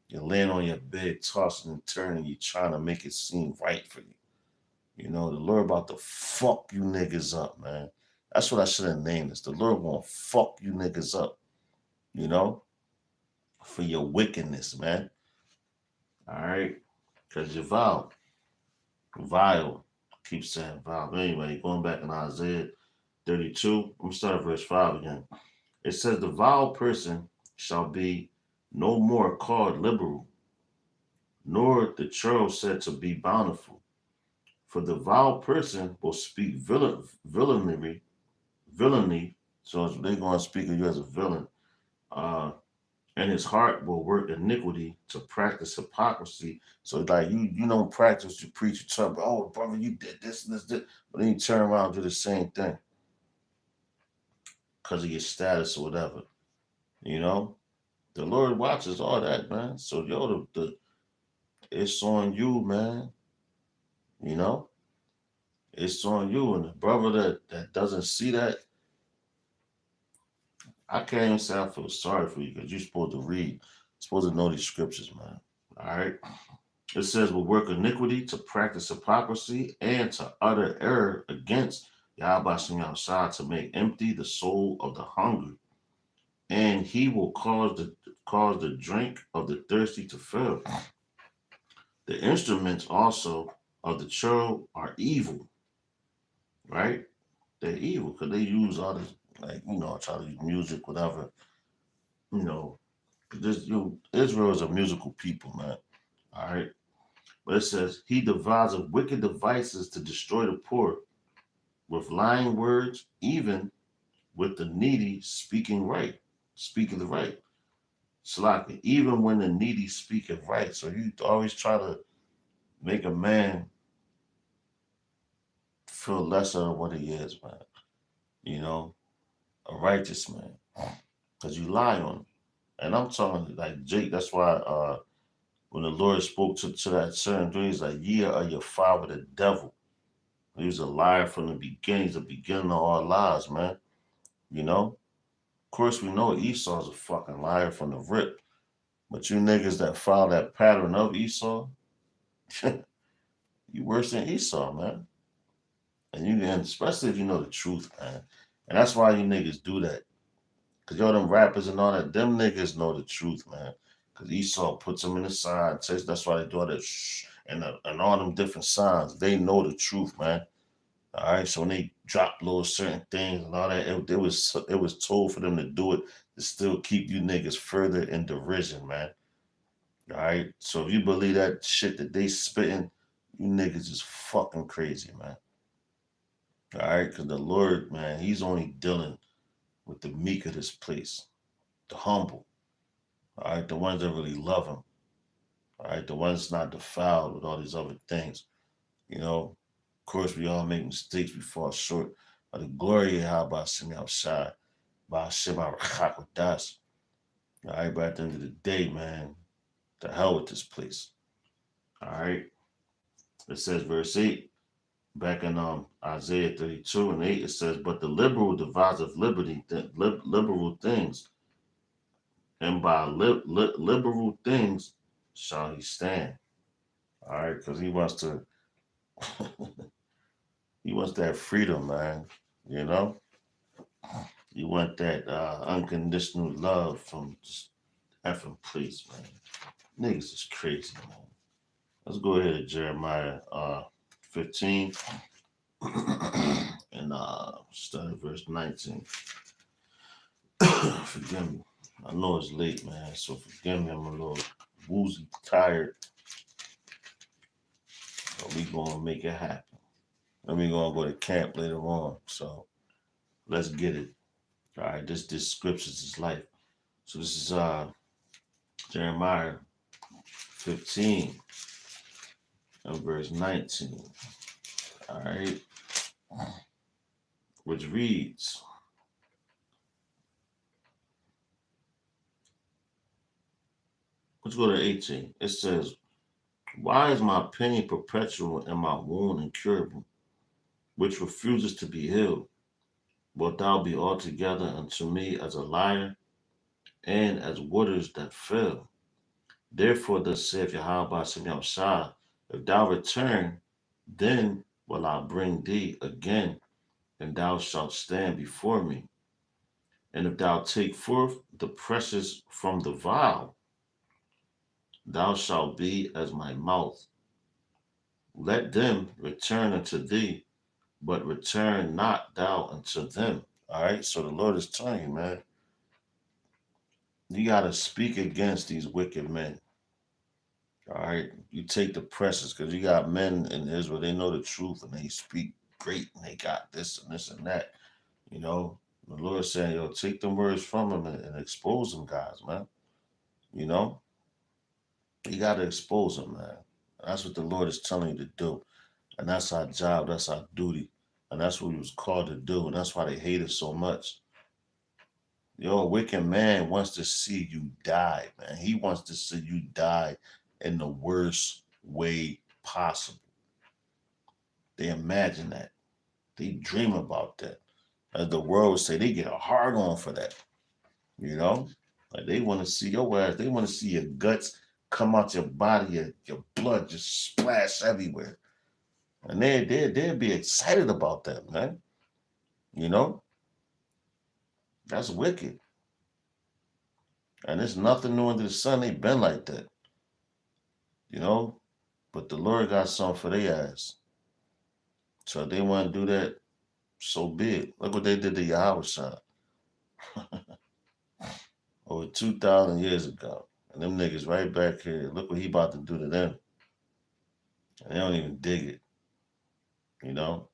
You're laying on your bed, tossing and turning. You're trying to make it seem right for you. The Lord about to fuck you niggas up, man. That's what I should have named this. The Lord gonna fuck you niggas up, for your wickedness, man. All right? Because you're vile. Vile. Keep saying vile. But anyway, going back in Isaiah 32, I'm going to start at verse 5 again. It says, the vile person shall be no more called liberal, nor the churl said to be bountiful. For the vile person will speak villainy. So they're going to speak of you as a villain. Uh, and his heart will work iniquity to practice hypocrisy. So like you don't practice, you preach, you talk about, oh brother, you did this and this, but then you turn around and do the same thing because of your status or whatever. You know, the Lord watches all that, man. So the it's on you, man. You know, it's on you. And the brother that doesn't see that, I can't even say I feel sorry for you because you're supposed to read, you're supposed to know these scriptures, man. All right. It says, will work iniquity to practice hypocrisy and to utter error against Yahweh outside to make empty the soul of the hungry. And he will cause the drink of the thirsty to fail. The instruments also of the churl are evil, right? They're evil because they use all this, like, try to use music, whatever, you know. Israel is a musical people, man. All right. But it says, he devises wicked devices to destroy the poor with lying words, even with the needy speaking the right. Slacking, even when the needy speaketh right. So you always try to make a man feel lesser than what he is, man. You know, a righteous man. Because you lie on him. And I'm talking like Jake, that's why when the Lord spoke to that certain dream, he's like, ye are your father the devil. He was a liar from the beginning. He's the beginning of all lies, man. You know? Of course, we know Esau's a fucking liar from the rip. But you niggas that follow that pattern of Esau, you worse than Esau, man. And especially if you know the truth, man. And that's why you niggas do that. Cause them rappers and all that, them niggas know the truth, man. Cause Esau puts them in the side, says that's why they do all that shh and all them different signs. They know the truth, man. All right, so when they drop little certain things and all that, it was told for them to do it to still keep you niggas further in derision, man. All right, so if you believe that shit that they spitting, you niggas is fucking crazy, man. All right, because the Lord, man, He's only dealing with the meek of this place, the humble. All right, the ones that really love Him. All right, the ones not defiled with all these other things. You know, of course, we all make mistakes. We fall short of the glory of how about sitting outside. By Hashem Rakakodas. All right, but at the end of the day, man, the hell with this place. All right. It says verse 8, back in Isaiah 32 and 8, it says, but the liberal deviseth liberal things, and by liberal things shall he stand. All right, because he wants to he wants that freedom, man. You know? You want that unconditional love from just effing place, man. Niggas is crazy, man. Let's go ahead to Jeremiah 15 and start at verse 19. Forgive me. I know it's late, man, so forgive me. I'm a little woozy, tired, but we gonna make it happen. And we gonna go to camp later on. So let's get it. All right, this scriptures is life. So this is Jeremiah 15 and verse 19. All right, which reads, let's go to 18. It says, why is my pain perpetual and my wound incurable, which refuses to be healed? Wilt thou be altogether unto me as a liar and as waters that fail? Therefore, thus saith Yahweh Shem Shah, if thou return, then will I bring thee again, and thou shalt stand before me. And if thou take forth the precious from the vial, thou shalt be as my mouth. Let them return unto thee, but return not thou unto them. All right, so the Lord is telling you, man, you got to speak against these wicked men. All right. You take the precious because you got men in Israel, they know the truth and they speak great and they got this and this and that. You know, the Lord saying, yo, take the words from them and expose them, guys, man. You know, you got to expose them, man. That's what the Lord is telling you to do. And that's our job. That's our duty. And that's what he was called to do. And that's why they hate us so much. Yo, a wicked man wants to see you die, man. He wants to see you die in the worst way possible. They imagine that. They dream about that. As the world would say, they get a hard on for that. You know? Like they want to see your ass, they want to see your guts come out your body, your blood just splash everywhere. And they'd be excited about that, man. You know? That's wicked. And it's nothing new under the sun. They been like that. You know? But the Lord got something for their ass. So if they want to do that, so be it. Look what they did to Yahweh Shah over 2,000 years ago. And them niggas right back here, look what he about to do to them. And they don't even dig it. You know?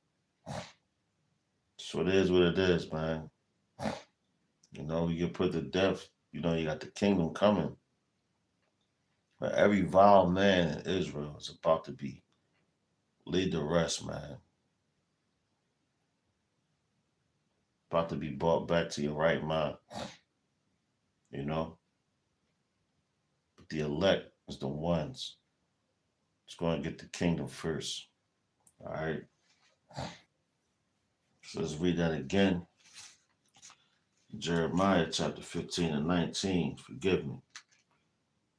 So it is what it is, man. You know, you get put to death, you know, you got the kingdom coming. But every vile man in Israel is about to be laid to rest, man. About to be brought back to your right mind. You know? But the elect is the ones that's going to get the kingdom first. All right? So let's read that again. Jeremiah chapter 15 and 19. Forgive me.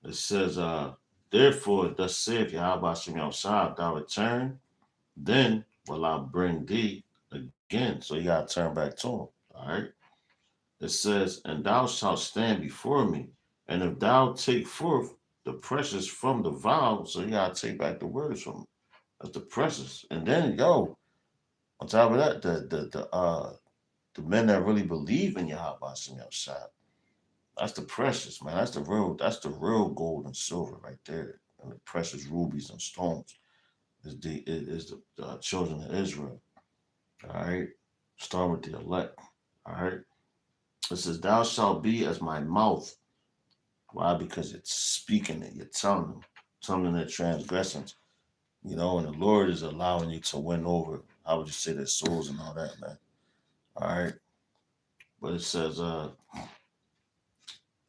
It says, therefore, thus saith Yahweh Shem Yahshua, thou return, then will I bring thee again. So you got to turn back to him. All right. It says, and thou shalt stand before me. And if thou take forth the precious from the vial, so you got to take back the words from it. That's the precious. And then, yo, on top of that, the men that really believe in Yahweh Shem Yahshua, that's the precious, man. That's the real gold and silver right there. And the precious rubies and stones is the children of Israel. All right. Start with the elect. All right. It says, thou shalt be as my mouth. Why? Because it's speaking it. You're telling them their transgressions. You know, and the Lord is allowing you to win over, how would you say, their souls and all that, man. All right. But it says,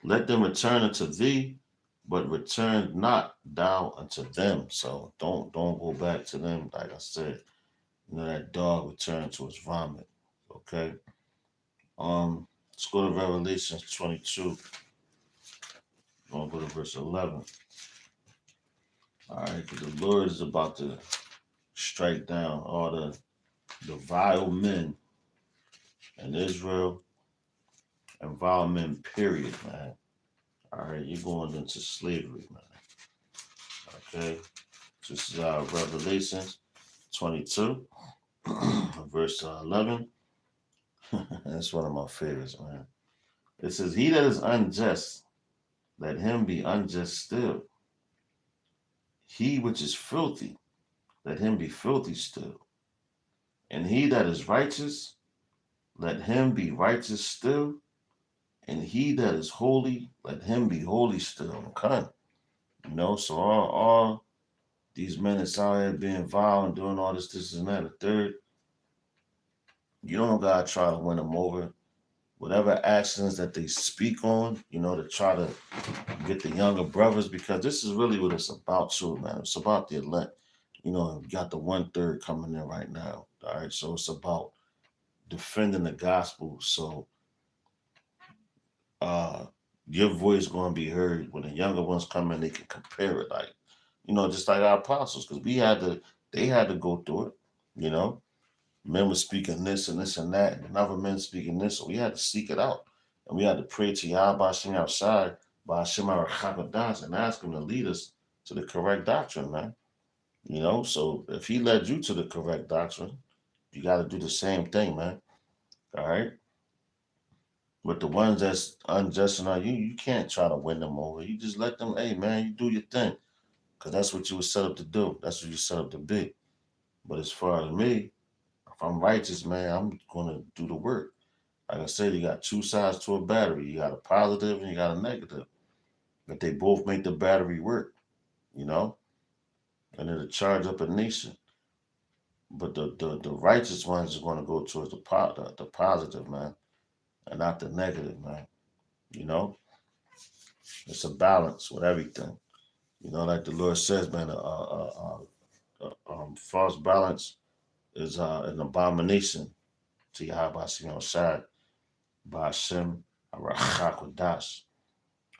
let them return unto thee, but return not thou unto them. So don't go back to them. Like I said, you know, that dog returned to his vomit. Okay. Let's go to Revelation 22. I'm gonna go to verse 11. All right, because the Lord is about to strike down all the vile men in Israel and vile men, period, man. All right, you're going into slavery, man. Okay. This is Revelation 22, verse 11. That's one of my favorites, man. It says, he that is unjust, let him be unjust still. He which is filthy, let him be filthy still. And he that is righteous, let him be righteous still. And he that is holy, let him be holy still. Okay. You know, so all these men that's out here being vile and doing all this and that, the third, you don't gotta try to win them over. Whatever actions that they speak on, you know, to try to get the younger brothers, because this is really what it's about too, man. It's about the elect. You know, you got the 1/3 coming in right now. All right. So it's about defending the gospel. So uh your voice gonna be heard when the younger ones come in, they can compare it, like, you know, just like our apostles, because they had to go through it, you know. Men were speaking this and this and that, and another men speaking this. So we had to seek it out. And we had to pray to Yahweh Shem outside by Shema Rachavadas and ask him to lead us to the correct doctrine, man. You know, so if he led you to the correct doctrine, you got to do the same thing, man. All right. But the ones that's unjust and all, you can't try to win them over. You just let them, hey, man, you do your thing. because that's what you were set up to do. That's what you set up to be. But as far as me, if I'm righteous, man, I'm gonna do the work. Like I said, you got two sides to a battery. You got a positive and you got a negative. But they both make the battery work, you know, and it'll charge up a nation. But the righteous ones are going to go towards the positive, man, and not the negative, man. You know, it's a balance with everything. You know, like the Lord says, man, false balance is an abomination to Yahweh Shai by Hashem Arachakodash.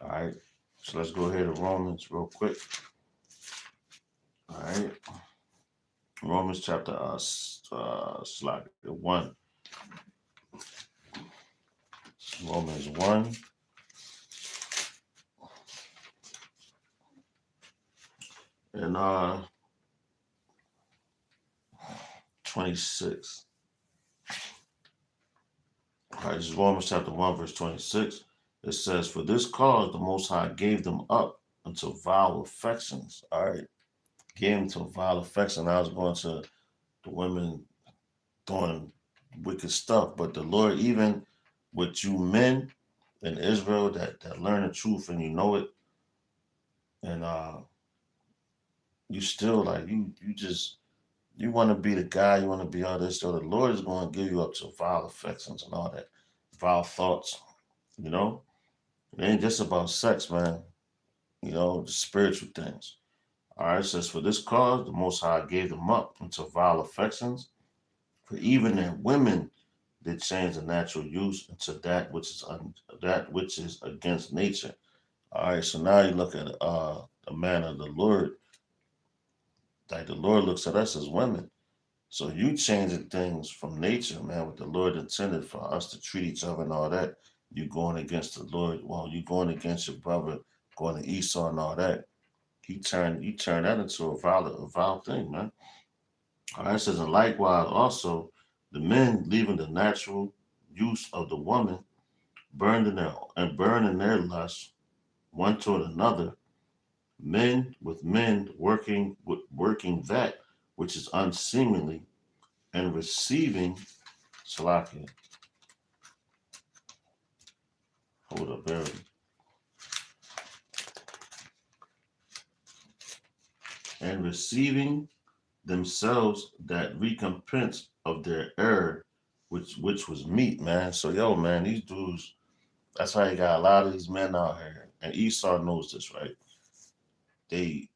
All right, so let's go ahead to Romans real quick. All right, Romans chapter 1. Romans 1 and 26. All right, this is Romans chapter 1, verse 26. It says, "For this cause the Most High gave them up unto vile affections." All right, gave them to vile affection. I was going to the women doing wicked stuff, but the Lord, even with you men in Israel that learn the truth and you know it, and you still like you just you want to be the guy, you want to be all this, so the Lord is going to give you up to vile affections and all that, vile thoughts, you know? It ain't just about sex, man, you know, the spiritual things. All right, it says, "For this cause the Most High gave them up into vile affections, for even their women did change the natural use into that which is against nature." All right, so now you look at the man of the Lord, like the Lord looks at us as women. So you changing things from nature, man, what the Lord intended for us to treat each other and all that. You going against the Lord. Well, you going against your brother, going to Esau and all that. You turn that into a vile thing, man. All right, it says, "And likewise also the men leaving the natural use of the woman, burn in their lust one toward another, men with men working that which is unseemly, and receiving Salakia. Hold up, barely. And receiving themselves that recompense of their error, which was meat, man." So yo, man, these dudes, that's why you got a lot of these men out here. And Esau knows this, right? They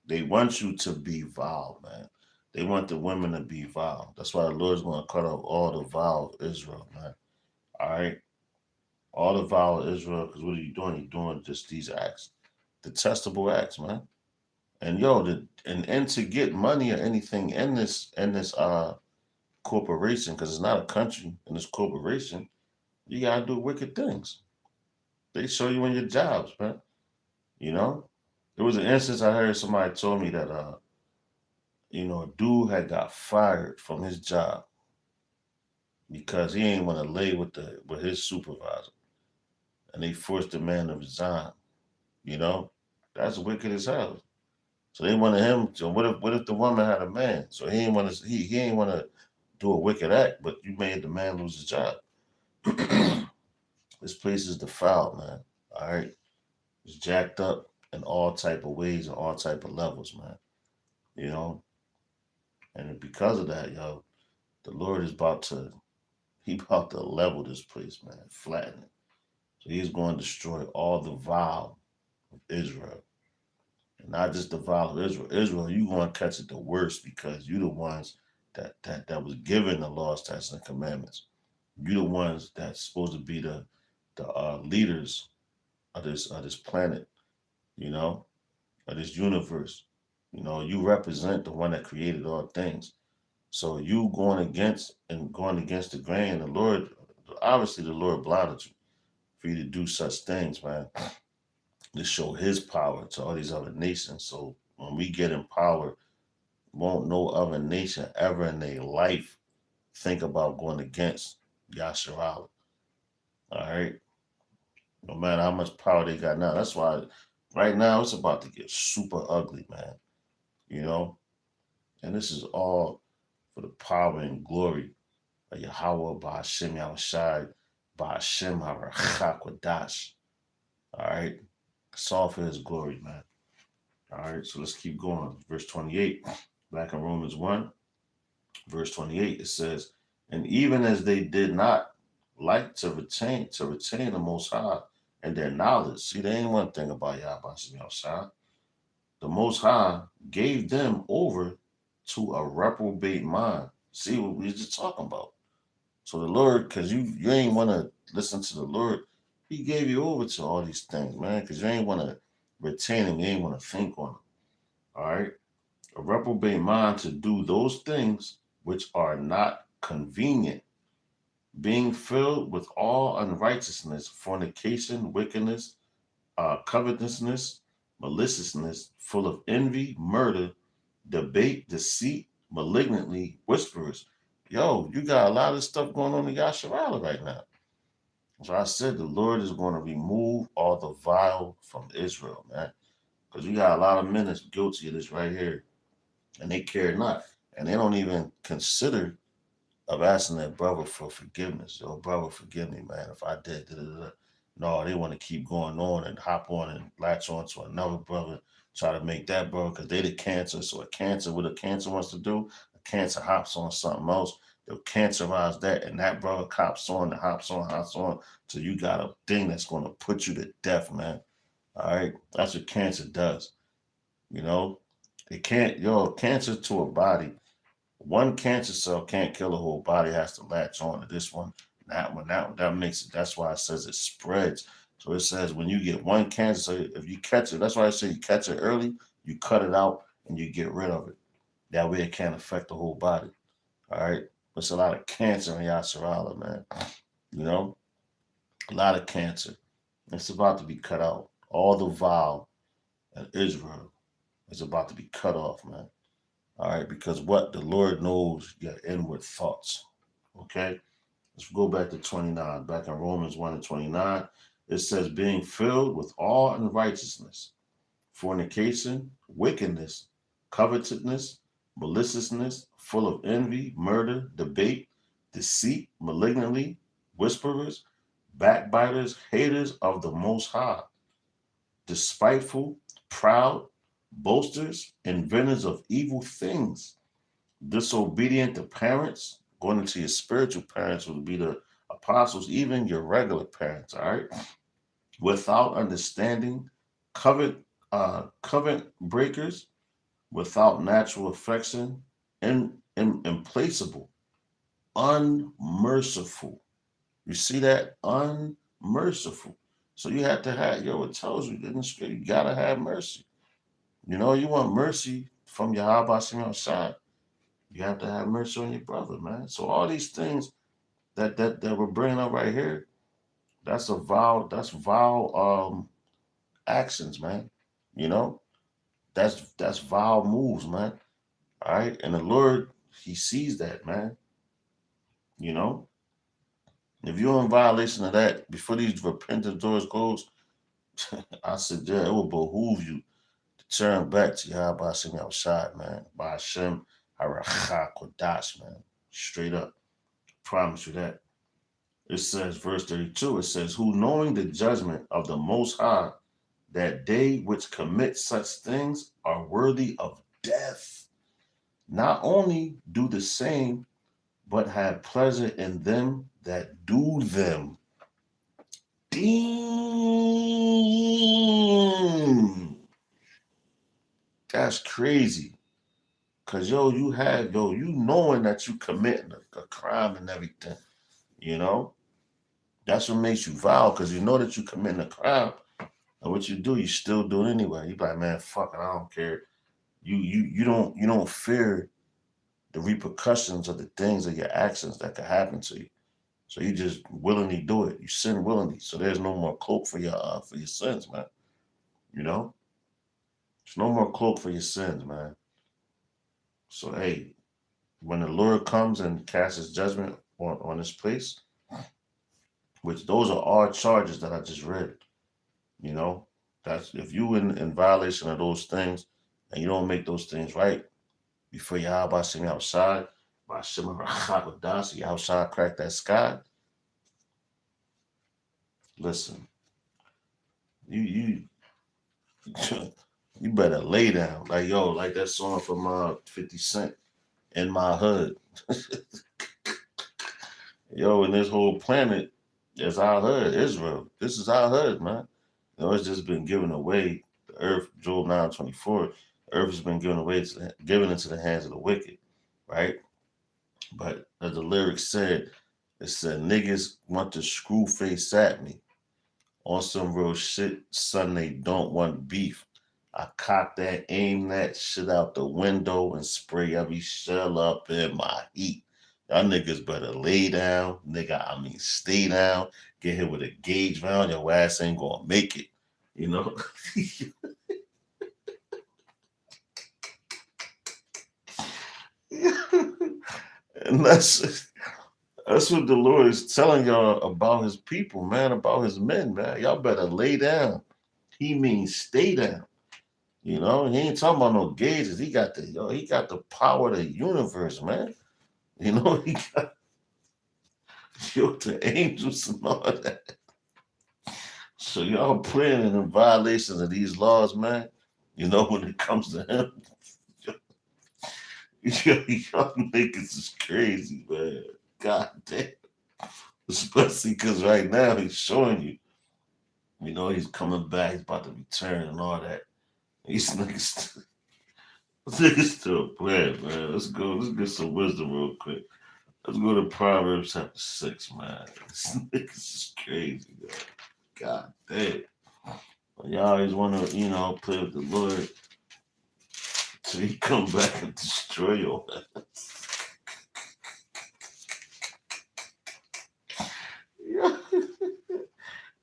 they want you to be vile, man. They want the women to be vile. That's why the Lord's gonna cut off all the vile of Israel, man. All right? All the vile of Israel, because what are you doing? You're doing just these acts. Detestable acts, man. And yo, and to get money or anything in this corporation, because it's not a country in this corporation, you gotta do wicked things. They show you in your jobs, man. You know? There was an instance I heard somebody told me that a dude had got fired from his job because he ain't want to lay with his supervisor. And they forced the man to resign, you know? That's wicked as hell. So they wanted him. So what if the woman had a man? So he ain't want to he ain't want to do a wicked act, but you made the man lose his job. This place is defiled, man. All right, it's jacked up in all type of ways and all type of levels, man. You know, and because of that, yo, the Lord is about to level this place, man, flatten it. So he's going to destroy all the vile of Israel. And not just the vile of Israel. Israel, you going to catch it the worst because you the ones that was given the laws, statutes, and commandments. You the ones that's supposed to be the leaders of this planet, you know, of this universe. You know, you represent the one that created all things. So you going against the grain, the Lord, obviously the Lord blinded you for you to do such things, man, to show his power to all these other nations. So when we get in power, won't no other nation ever in their life think about going against Yasharala. All right. No matter how much power they got now. That's why Right now, it's about to get super ugly, man. You know, and this is all for the power and glory of Yahweh Ba'ashem Yahushai Ba'ashem HaRachakwadash. All right, it's all for His glory, man. All right, so let's keep going. Verse 28, back in Romans 1, verse 28, it says, and even as they did not like to retain the Most High and their knowledge. See, they ain't one thing about Yahweh Yahushai. The Most High gave them over to a reprobate mind. See what we just talking about. So the Lord, because you ain't want to listen to the Lord, He gave you over to all these things, man, because you ain't want to retain Him, you ain't want to think on Him. All right? A reprobate mind to do those things which are not convenient, being filled with all unrighteousness, fornication, wickedness, covetousness, maliciousness, full of envy, murder, debate, deceit, malignantly, whisperers. Yo, you got a lot of stuff going on in Yasharala right now. So I said the Lord is going to remove all the vile from Israel, man. Because you got a lot of men that's guilty of this right here. And they care not. And they don't even consider of asking their brother for forgiveness. Yo, brother, forgive me, man, if I did. No, they want to keep going on and hop on and latch on to another brother, try to make that brother, because they the cancer. So what a cancer wants to do, a cancer hops on something else. They'll cancerize that, and that brother hops on, till you got a thing that's going to put you to death, man. All right? That's what cancer does. You know? Cancer to a body, one cancer cell can't kill a whole body. It has to latch on to this one, that one, that one. That makes it. That's why it says it spreads. So it says when you get one cancer, so if you catch it, that's why I say you catch it early, you cut it out and you get rid of it. That way it can't affect the whole body. All right. There's a lot of cancer in Yasserala, man. You know, a lot of cancer. It's about to be cut out. All the vow in Israel is about to be cut off, man. All right, because what the Lord knows your inward thoughts. Okay, let's go back to 29. Back in Romans 1 and 29, it says, being filled with all unrighteousness, fornication, wickedness, covetousness, maliciousness, full of envy, murder, debate, deceit, malignantly, whisperers, backbiters, haters of the Most High, despiteful, proud, boasters, inventors of evil things, disobedient to parents, going into your spiritual parents would be the apostles, even your regular parents, all right? Without understanding, covenant breakers, without natural affection, implacable, unmerciful. You see that? Unmerciful. So you have to have, it tells you in the scripture, you gotta have mercy. You know, you want mercy from Yahweh side. You have to have mercy on your brother, man. So all these things that we're bringing up right here, that's vile actions, man. You know, that's vile moves, man. All right. And the Lord, He sees that, man. You know, if you're in violation of that before these repentance doors close, I suggest it will behoove you to turn back to Yahweh Hashem outside, man. By Hashem Haracha Kodash, man. Straight up. Promise you that. It says, verse 32, it says, who knowing the judgment of the Most High, that they which commit such things are worthy of death, not only do the same, but have pleasure in them that do them. Damn. That's crazy. Cause you knowing that you committing a crime and everything, you know? That's what makes you vile, because you know that you committing a crime, and what you do, you still do it anyway. You be like, man, fuck it, I don't care. You don't fear the repercussions of the things of your actions that could happen to you. So you just willingly do it. You sin willingly. So there's no more cloak for your sins, man. You know? There's no more cloak for your sins, man. So hey, when the Lord comes and casts His judgment on this place, which those are all charges that I just read, you know, That's if you in violation of those things and you don't make those things right before Yahweh send you outside, by Shema Rachakadas, you outside crack that sky. Listen, you you better lay down. Like yo, like that song from 50 Cent, In My Hood. Yo, in this whole planet is our hood, Israel. This is our hood, man. You know, it's just been given away. The earth, Joel 9:24, the earth has been given away, given into the hands of the wicked, right? But as the lyrics said, it said, niggas want to screw face at me. On some real shit, son, they don't want beef. I cock that, aim that shit out the window and spray every shell up in my heat. Y'all niggas better lay down, nigga. I mean, stay down. Get hit with a gauge round. Your ass ain't gonna make it. You know. And that's what the Lord is telling y'all about His people, man. About His men, man. Y'all better lay down. He means stay down. You know, he ain't talking about no gauges. He got the power of the universe, man. You know, he got the angels and all that. So y'all praying in violations of these laws, man. You know, when it comes to him, y'all niggas is crazy, man. God damn. Especially because right now he's showing you, you know, he's coming back, he's about to return and all that. These niggas, niggas still playing, man. Let's get some wisdom real quick. Let's go to Proverbs chapter 6, man. This niggas is crazy, man. God damn. Y'all always want to, you know, play with the Lord till he come back and destroy your ass. Yeah.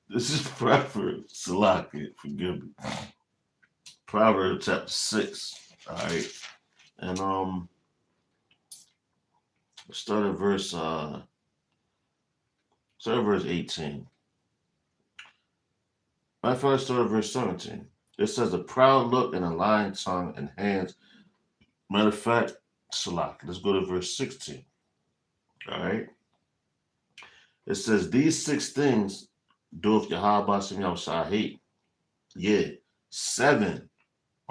This is Proverbs. Salaki, forgive me. Proverbs chapter 6. All right. And start at verse 18. Matter of fact, start at verse 17. It says a proud look and a lying tongue and hands. Matter of fact, Salak. Let's go to verse 16. All right. It says, these 6 things doeth Yahweh Shah hate. Yeah, 7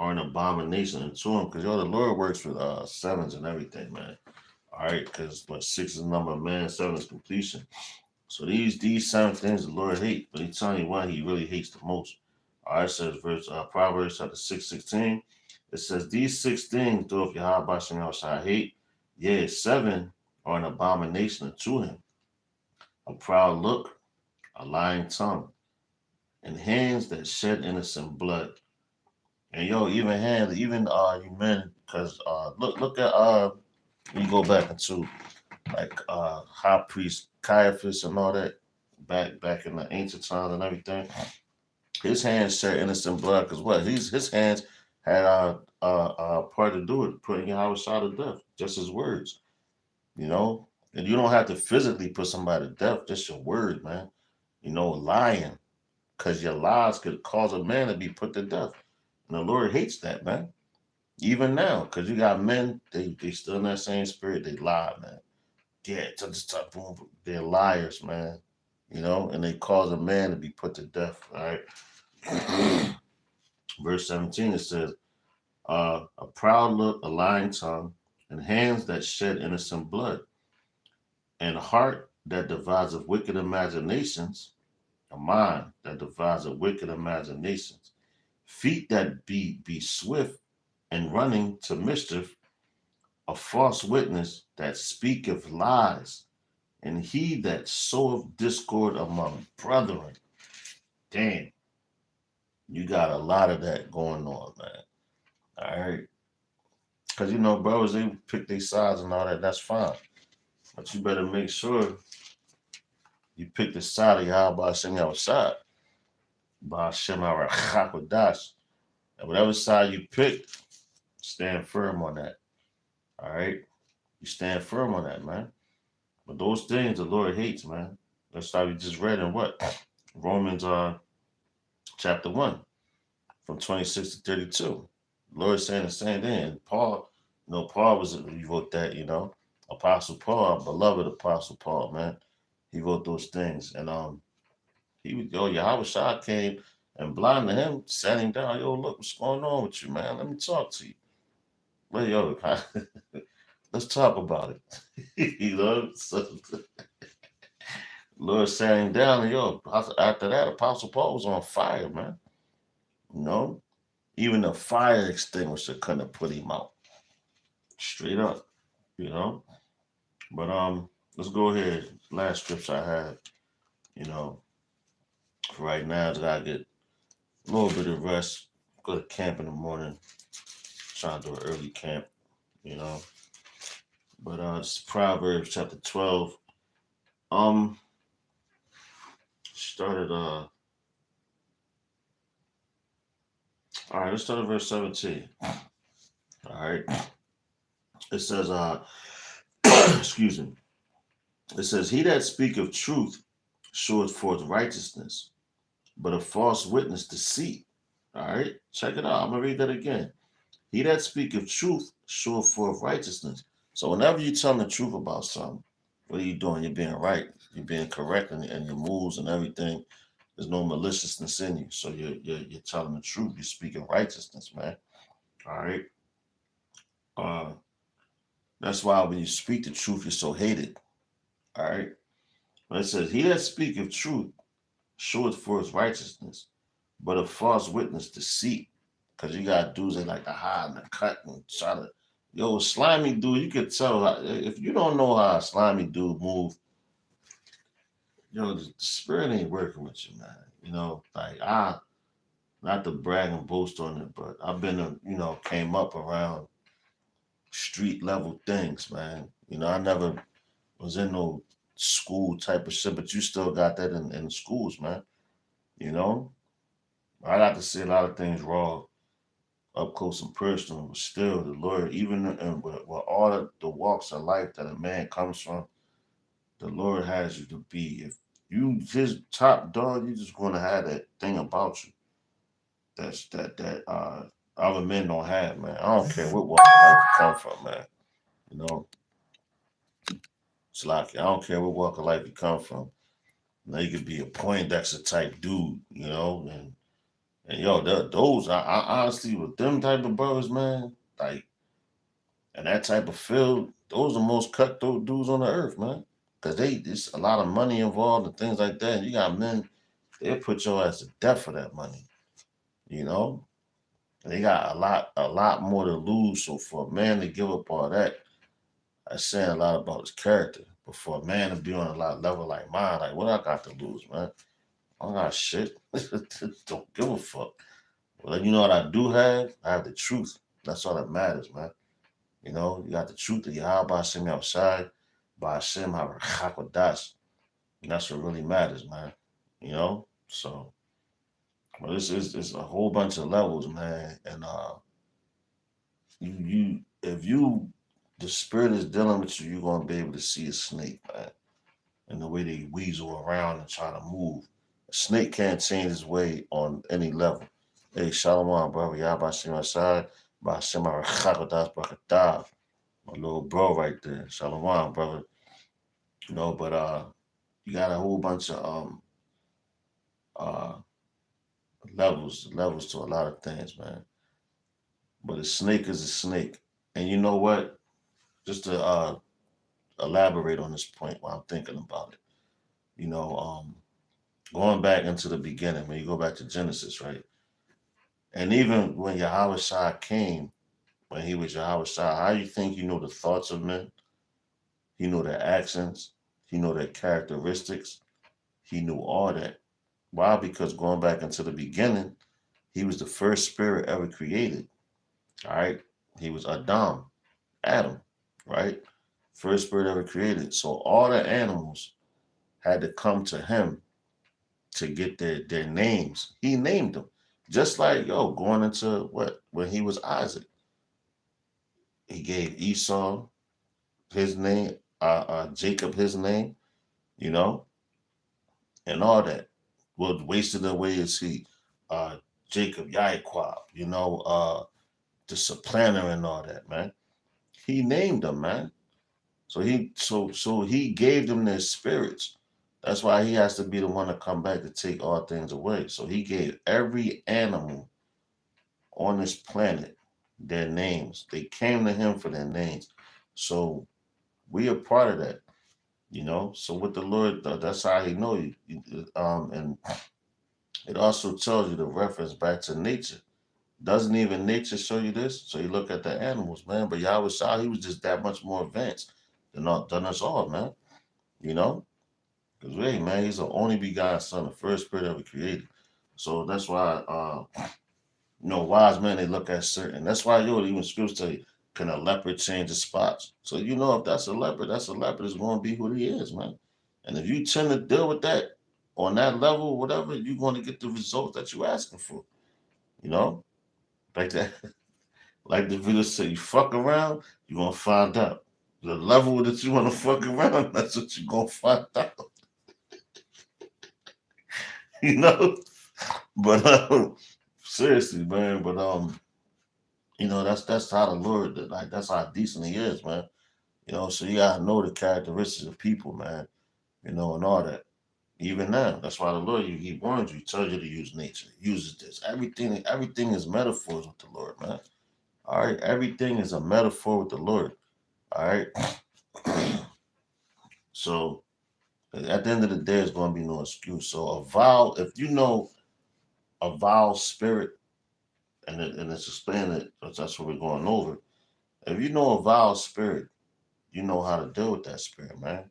are an abomination unto him. Because the Lord works with 7s and everything, man. All right, because 6 is the number of man, 7 is completion. So these 7 things the Lord hates, but he's telling you why he really hates the most. All right, it says Proverbs chapter 6:16. It says, these 6 things doeth Yahweh Shah hate. Yeah, 7 are an abomination unto him. A proud look, a lying tongue, and hands that shed innocent blood. And even hands, even you men, because look at you go back into like high priest Caiaphas and all that back in the ancient times and everything. His hands shed innocent blood because what his hands had part to do with putting Yahweh to death, just his words, you know. And you don't have to physically put somebody to death, just your word, man. You know, lying, because your lies could cause a man to be put to death. And the Lord hates that, man. Even now, because you got men, they still in that same spirit, they lie, man. Yeah, to this type, boom, they're liars, man. You know, and they cause a man to be put to death, all right? Verse 17, it says, a proud look, a lying tongue, and hands that shed innocent blood, and a heart that devises wicked imaginations, a mind that devises wicked imaginations, feet that be swift and running to mischief, a false witness that speaketh lies, and he that soweth discord among brethren. Damn, you got a lot of that going on, man. All right. Because, brothers, they pick their sides and all that. That's fine. But you better make sure you pick the side of Yahweh Hashem outside. By Hashem Arachakodash. And whatever side you pick, stand firm on that. All right? You stand firm on that, man. But those things the Lord hates, man. That's why we just read in what? Romans chapter 1. from 26 to 32. The Lord is saying the same thing. And Paul, Paul he wrote that, Apostle Paul, beloved Apostle Paul, man. He wrote those things. And Yahweh Shah came and blinded him, sat him down. Yo, look, what's going on with you, man? Let me talk to you. Well, yo, let's talk about it. So, Lord sat him down, and after that, Apostle Paul was on fire, man. Even the fire extinguisher couldn't have put him out. Straight up, you know. But let's go ahead. Last scripture I had, you know, for right now, I gotta get a little bit of rest. Go to camp in the morning. Trying to do an early camp, you know. But it's Proverbs chapter 12. Started all right, let's start at verse 17. All right. It says, excuse me. It says, he that speaketh truth showeth forth righteousness, but a false witness deceit. All right, check it out. I'm gonna read that again. He that speaketh truth showeth forth righteousness. So whenever you tell the truth about something, what are you doing? You're being right. You're being correct in your moves and everything. There's no maliciousness in you. So you're telling the truth. You're speaking righteousness, man. All right. That's why when you speak the truth, you're so hated. All right. But it says, he that speaketh truth showeth forth righteousness, but a false witness deceit. Because you got dudes that like to hide and cut and try to, slimy dude, you could tell, if you don't know how a slimy dude move, the spirit ain't working with you, man. Not to brag and boast on it, but I've been, came up around street level things, man. I never was in no school type of shit, but you still got that in schools, man. I got to see a lot of things raw, up close and personal, but still, the Lord, even with all the walks of life that a man comes from, the Lord has you to be. If you his top dog, you're just going to have that thing about you that other men don't have, man. I don't care what walk of life you come from, man. You know, it's like I don't care what walk of life you come from. You could be a Poindexter type dude, and those I honestly with them type of brothers, man, like and that type of field, those are the most cutthroat dudes on the earth, man. Cause there's a lot of money involved and things like that. And you got men, they'll put your ass to death for that money. You know? They got a lot more to lose. So for a man to give up all that, that's saying a lot about his character. But for a man to be on a lot level like mine, like what I got to lose, man? I don't got shit. Don't give a fuck. Well, you know what I do have? I have the truth. That's all that matters, man. You got the truth of Yahweh Hashem outside, by Hashem HaRachakodas. And that's what really matters, man. So, but it's a whole bunch of levels, man. And if the spirit is dealing with you, you're gonna be able to see a snake, man. And the way they weasel around and try to move. A snake can't change his way on any level. Hey, Shalom, brother. Yahweh Hashem outside, by Hashem HaRachakodas Barakatav. My little bro right there. Shalom, brother. But you got a whole bunch of uh levels to a lot of things, man. But a snake is a snake. And you know what? Just to elaborate on this point while I'm thinking about it. Going back into the beginning, when you go back to Genesis, right? And even when Yahweh Shah came, when he was Yahweh Shah, how you think you know the thoughts of men? He knew their actions. He knew their characteristics. He knew all that. Why? Because going back into the beginning, he was the first spirit ever created. All right. He was Adam, right? First spirit ever created. So all the animals had to come to him to get their names. He named them. Just like, going into when he was Isaac. He gave Esau his name, Jacob his name, you know, and all that. Well, wasted away his seed. Jacob, Yaquab, the supplanter and all that, man. He named them, man. So he gave them their spirits. That's why he has to be the one to come back to take all things away. So he gave every animal on this planet their names. They came to him for their names. So we are part of that, So with the Lord, that's how he know you. And it also tells you the reference back to nature. Doesn't even nature show you this? So you look at the animals, man. But Yahweh Shah, he was just that much more advanced than us all, man. You know? Because, hey, man, he's the only begotten son, the first spirit ever created. So that's why, wise men, they look at certain. That's why, even scriptures tell you, can a leopard change its spots? So, if that's a leopard, it's going to be who he is, man. And if you tend to deal with that on that level, whatever, you're going to get the results that you're asking for. Like that. Like the video say, you fuck around, you're going to find out. The level that you want to fuck around, that's what you're going to find out. But seriously, man. But that's how the Lord, like that's how decent he is, man. So you gotta know the characteristics of people, man. And all that. Even now, that's why the Lord, he warns you, tells you to use nature, uses this. Everything is metaphors with the Lord, man. All right, everything is a metaphor with the Lord. All right. So at the end of the day, it's going to be no excuse. So a vow, if you know a vile spirit, and it's explaining it, because that's what we're going over. If you know a vile spirit, you know how to deal with that spirit, man.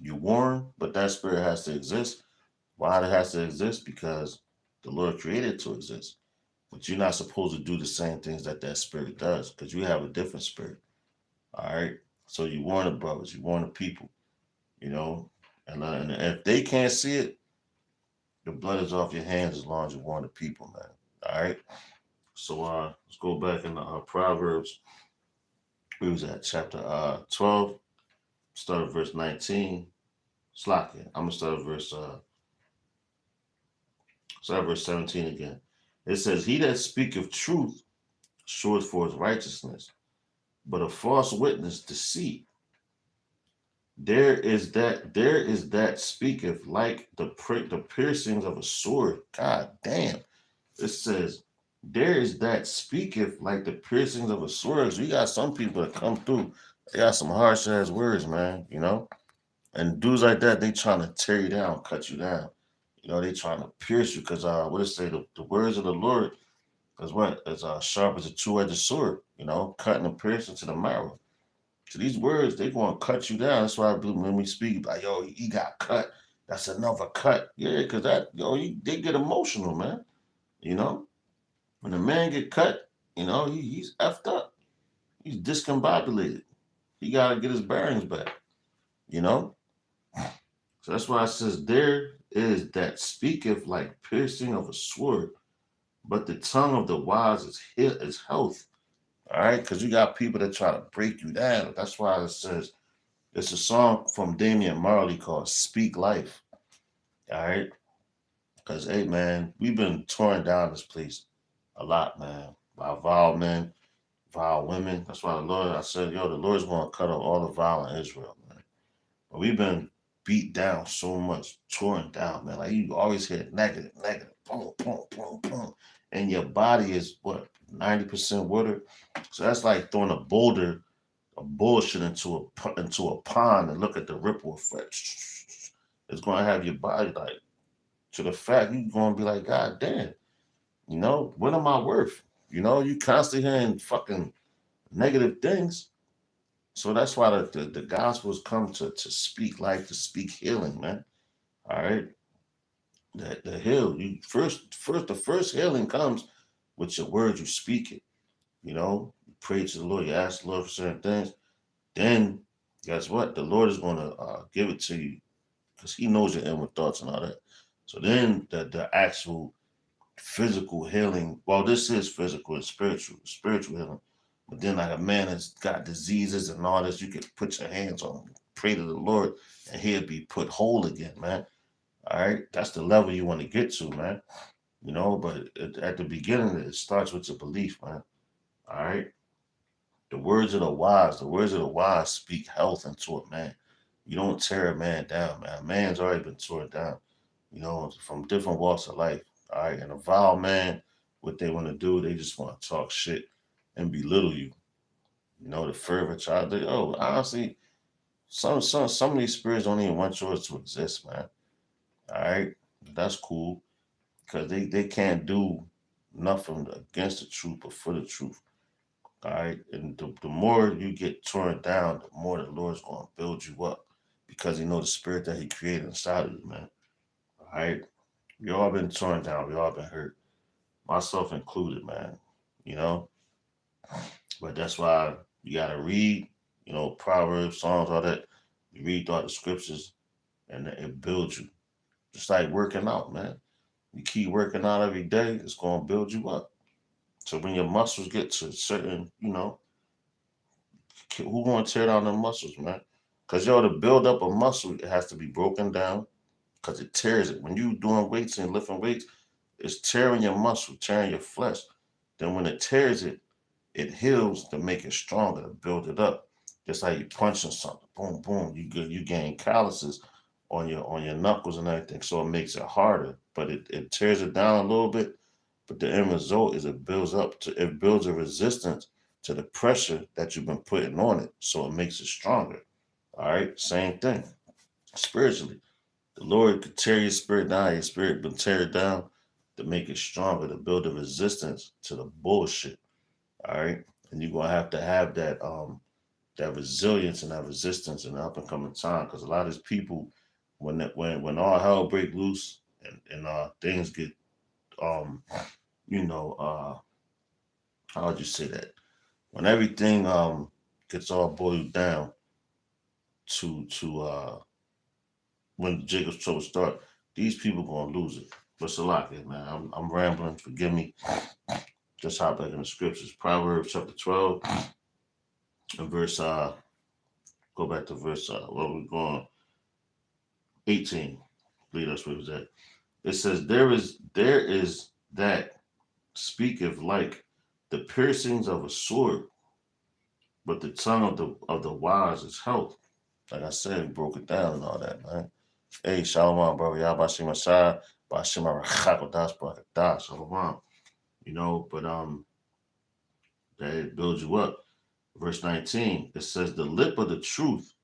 You warn, but that spirit has to exist. Why it has to exist? Because the Lord created it to exist. But you're not supposed to do the same things that spirit does, because you have a different spirit. All right. So you warn the brothers, you warn the people, and if they can't see it, the blood is off your hands as long as you warn the people, man. All right. So let's go back in Proverbs. We was at chapter 12, start at verse 19. Slacking. I'm gonna start at verse 17 again. It says, "He that speaketh truth showeth for his righteousness, but a false witness deceit. There is that speaketh like the piercings of a sword." God damn. It says, "There is that speaketh like the piercings of a sword." So you got some people that come through, they got some harsh ass words, man, And dudes like that, they trying to tear you down, cut you down. They trying to pierce you because what it say, the words of the Lord is what? As sharp as a two-edged sword, cutting and piercing to the marrow. So these words, they going to cut you down. That's why when we speak like, yo, he got cut. That's another cut. Yeah, because they get emotional, man. When a man get cut, he's effed up. He's discombobulated. He got to get his bearings back, So that's why it says, there is that speaketh like piercing of a sword, but the tongue of the wise is health. All right, because you got people that try to break you down. That's why it says, it's a song from Damian Marley called "Speak Life." All right, because hey, man, we've been torn down this place a lot, man, by vile men, vile women. That's why I said, the Lord's going to cut off all the vile in Israel, man. But we've been beat down so much, torn down, man. Like you always hear negative, boom, boom, boom, boom. And your body is what, 90% water? So that's like throwing a boulder of bullshit into a pond and look at the ripple effect. It's gonna have your body like to the fact you're gonna be like, God damn, what am I worth? You constantly hearing fucking negative things. So that's why the gospels come to speak life, to speak healing, man. All right. The heal. You the first healing comes with your words, you speak it. You pray to the Lord, you ask the Lord for certain things. Then guess what? The Lord is gonna give it to you because he knows your inward thoughts and all that. So then the actual physical healing, well, this is physical and spiritual healing. But then like a man that's got diseases and all this, you can put your hands on him, pray to the Lord, and he'll be put whole again, man. All right. That's the level you want to get to, man. you know. But at the beginning, it starts with your belief, man. All right. The words of the wise speak health into a man. You don't tear a man down, man. A man's already been torn down, you know, from different walks of life. All right. And a vile man, what they want to do, they just want to talk shit and belittle you. You know, the fervent child. Oh, honestly, some of these spirits don't even want yours to exist, man. All right. That's cool. Because they can't do nothing against the truth but for the truth. All right. And the more you get torn down, the more the Lord's going to build you up because He know the spirit that He created inside of you, man. All right. We all been torn down. We all been hurt, myself included, man. You know, but that's why you got to read, you know, Proverbs, Psalms, all that. You read all the scriptures and it builds you. Just like working out, man. You keep working out every day, it's going to build you up. So when your muscles get to certain, you know, who going to tear down the muscles, man? Because, yo, to build up a muscle, it has to be broken down because it tears it. When you doing weights and lifting weights, it's tearing your muscle, tearing your flesh. Then when it tears it, it heals to make it stronger, to build it up. Just like you punching something, boom, boom, you gain calluses on your knuckles and everything, so it makes it harder. But it tears it down a little bit. But the end result is it builds a resistance to the pressure that you've been putting on it, so it makes it stronger. All right, same thing spiritually. The Lord could tear your spirit down, your spirit been tear it down to make it stronger, to build a resistance to the bullshit. All right. And you're gonna have that resilience and that resistance in the up and coming time. Because a lot of these people, when all hell break loose and things get um you know how would you say that? When everything gets all boiled down to when Jacob's trouble start, these people gonna lose it. But Salaki, man, I'm rambling. Forgive me. Just hop back in the scriptures. Proverbs chapter 12 and verse go back to verse where we going 18. I believe that's where it was at. It says there is that speaketh like the piercings of a sword, but the tongue of the wise is health. Like I said, we broke it down and all that, man. Hey, Shalom, brother. Yabashim Ashai, Bashim Arachakodas, Barakadas, Shalom. You know, but that it builds you up. Verse 19, it says, the lip of the truth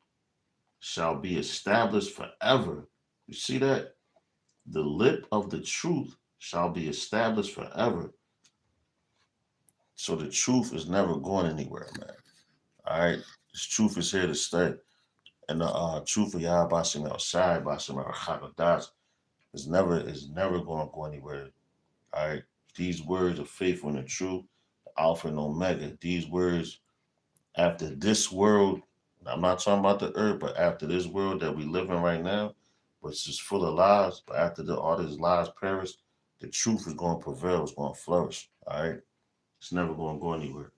shall be established forever. You see that? The lip of the truth shall be established forever. So the truth is never going anywhere, man. All right? This truth is here to stay. And the truth of Yahweh Bashim outside, Bashim Arachakodas, is never going to go anywhere. All right? These words are faithful and true, the Alpha and Omega. These words, after this world, I'm not talking about the earth, but after this world that we live in right now, which is full of lies, but after all these lies perish, the truth is going to prevail, it's going to flourish. All right? It's never going to go anywhere.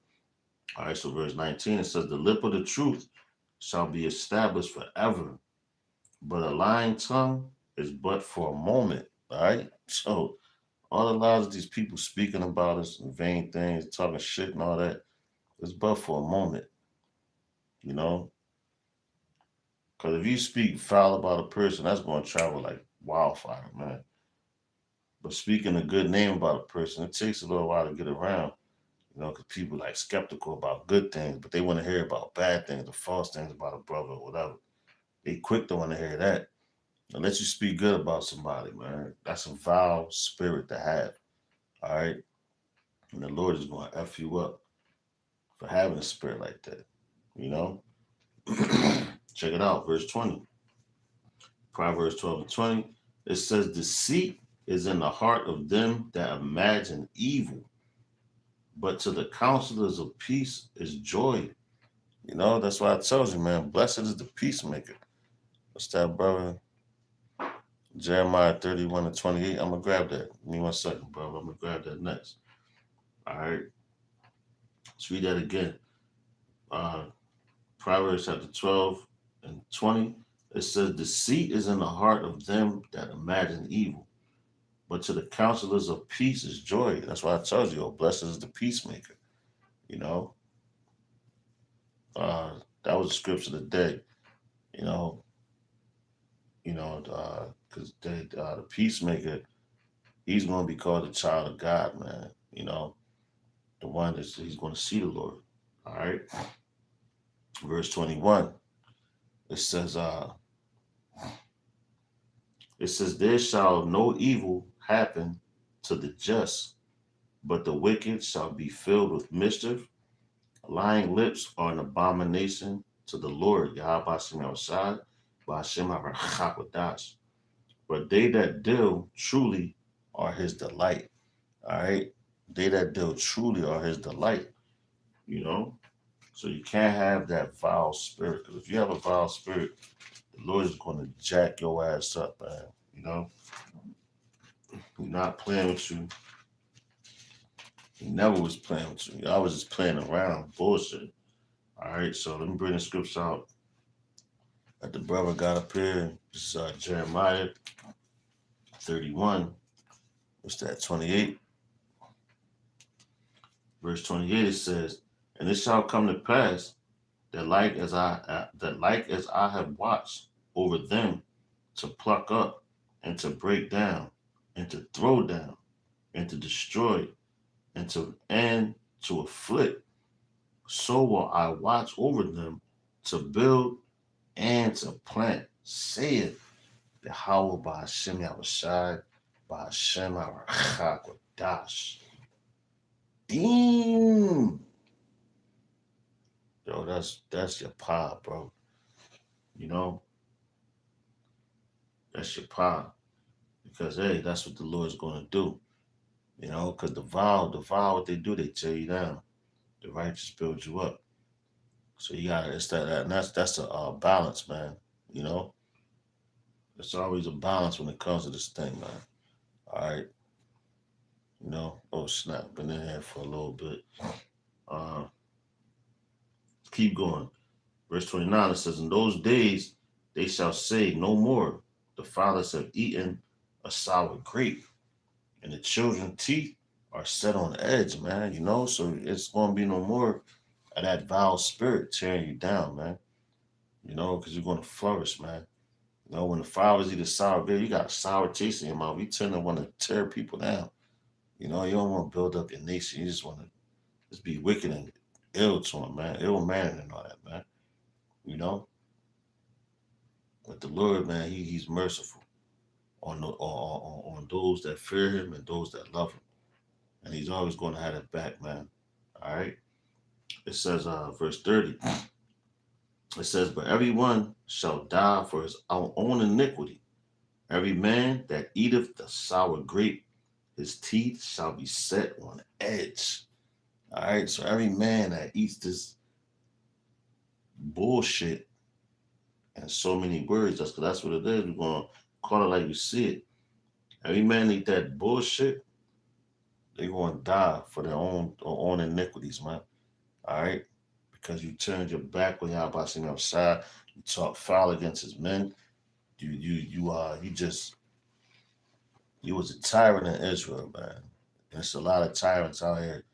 All right, so verse 19, it says, the lip of the truth shall be established forever, but a lying tongue is but for a moment. All right? So all the lies of these people speaking about us and vain things, talking shit and all that, it's but for a moment, you know? Because if you speak foul about a person, that's going to travel like wildfire, man. But speaking a good name about a person, it takes a little while to get around, you know, because people like skeptical about good things, but they want to hear about bad things, the false things about a brother or whatever. They quick to want to hear that. Unless you speak good about somebody, man, that's a vile spirit to have, all right? And the Lord is going to F you up for having a spirit like that, you know? Check it out, verse 20. Proverbs 12 and 20. It says, deceit is in the heart of them that imagine evil, but to the counselors of peace is joy. You know, that's why I tells you, man, blessed is the peacemaker. What's that, brother? Jeremiah 31 and 28. I'm going to grab that. Give me 1 second, brother. I'm going to grab that next. All right. Let's read that again. Uh, Proverbs chapter 12 and 20. It says, deceit is in the heart of them that imagine evil, But to the counselors of peace is joy. That's why I told you, oh, blessed is the peacemaker. You know, that was the scripture of the day. You know, because the peacemaker, he's going to be called the child of God, man. The one that he's going to see the Lord. All right. Verse 21. It says, there shall no evil happen to the just, but the wicked shall be filled with mischief. Lying lips are an abomination to the Lord, Yahweh Bashem Yahushai, Bashem HaRachakodash. But they that deal truly are his delight. All right? They that deal truly are his delight. So you can't have that vile spirit. Because if you have a vile spirit, the Lord is going to jack your ass up, man. He's not playing with you. He never was playing with you. I was just playing around, bullshit. All right, so let me bring the scripts out that the brother got up here. This is Jeremiah 31. What's that, 28? Verse 28, it says, and it shall come to pass that like as I have watched over them to pluck up and to break down and to throw down and to destroy and to afflict, so will I watch over them to build and to plant, saith the Yahweh by Hashem Yahushai, by Hashem HaRachakodash. Damn. Yo, that's your pop, bro. That's your pop. Because, hey, that's what the Lord's going to do. Because the vow, what they do, they tear you down. The righteous build you up. So you got to, it's that, and that's a balance, man. It's always a balance when it comes to this thing, man. All right. Oh snap, been in here for a little bit. Keep going. Verse 29, it says, in those days they shall say no more, the fathers have eaten a sour grape, and the children's teeth are set on edge, man. So it's going to be no more of that vile spirit tearing you down, man. Because you're going to flourish, man. When the fathers eat a sour grape, you got a sour taste in your mouth. You tend to want to tear people down. You don't want to build up your nation. You just want to just be wicked and ill to them, man. Ill mannered and all that, man. But the Lord, man, he's merciful on those that fear him and those that love him. And he's always going to have it back, man. All right. It says, verse 30. It says, but everyone shall die for his own iniquity. Every man that eateth the sour grape, his teeth shall be set on edge. All right. So every man that eats this bullshit and so many words, that's what it is. We're going to call it like you see it. Every man eat that bullshit, they're going to die for their own iniquities, man. All right? Because you turned your back when y'all about to outside. You talk foul against his men. You was a tyrant in Israel, man. There's a lot of tyrants out here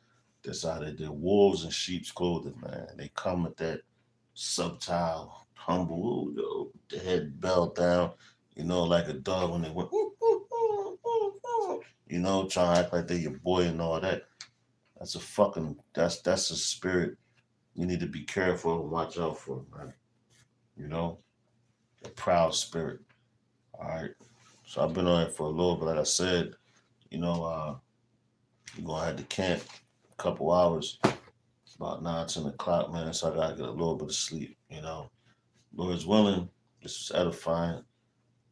that's out there. They're wolves in sheep's clothing, man. They come with that subtle, humble, the head bowed down, like a dog when they went, trying to act like they're your boy and all that. That's a spirit you need to be careful and watch out for, man. A proud spirit. All right. So I've been on it for a little bit. Like I said, we're going to have to camp a couple hours, about 9, 10 o'clock, man. So I got to get a little bit of sleep, Lord's willing, this is edifying.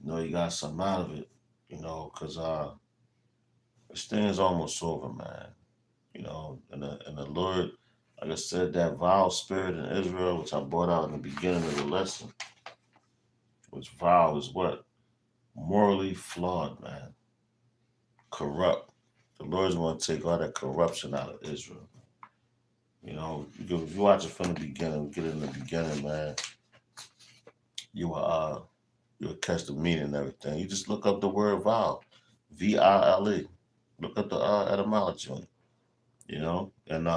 You got something out of it, because this thing is almost over, man. And the Lord, like I said, that vile spirit in Israel, which I brought out in the beginning of the lesson, which vile is what? Morally flawed, man. Corrupt. The Lord's going to take all that corruption out of Israel. If you watch it from the beginning, get it in the beginning, man, you'll catch the meaning and everything. You just look up the word vile. Vile. Look at the etymology on it. You know, and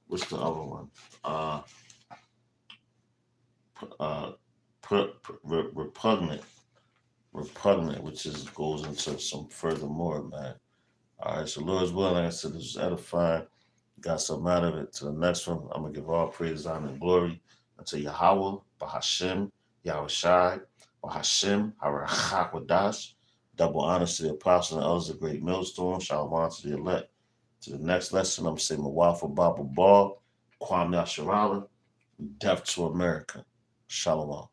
what's the other one? Uh, uh, repugnant, which is goes into some furthermore, man. All right, so Lord's will, like I said, this was edifying. Got something out of it. To the next one, I'm gonna give all praise, honor, and glory unto Yahweh, Bahashem, Yahweh Shai, Bahashem, Harachakwadash. Double honors to the apostle and elders of Great Millstone. Shalom to the elect. To the next lesson, I'm saying Mawafa Baba Ball, Kwame Yasharala, Death to America. Shalom.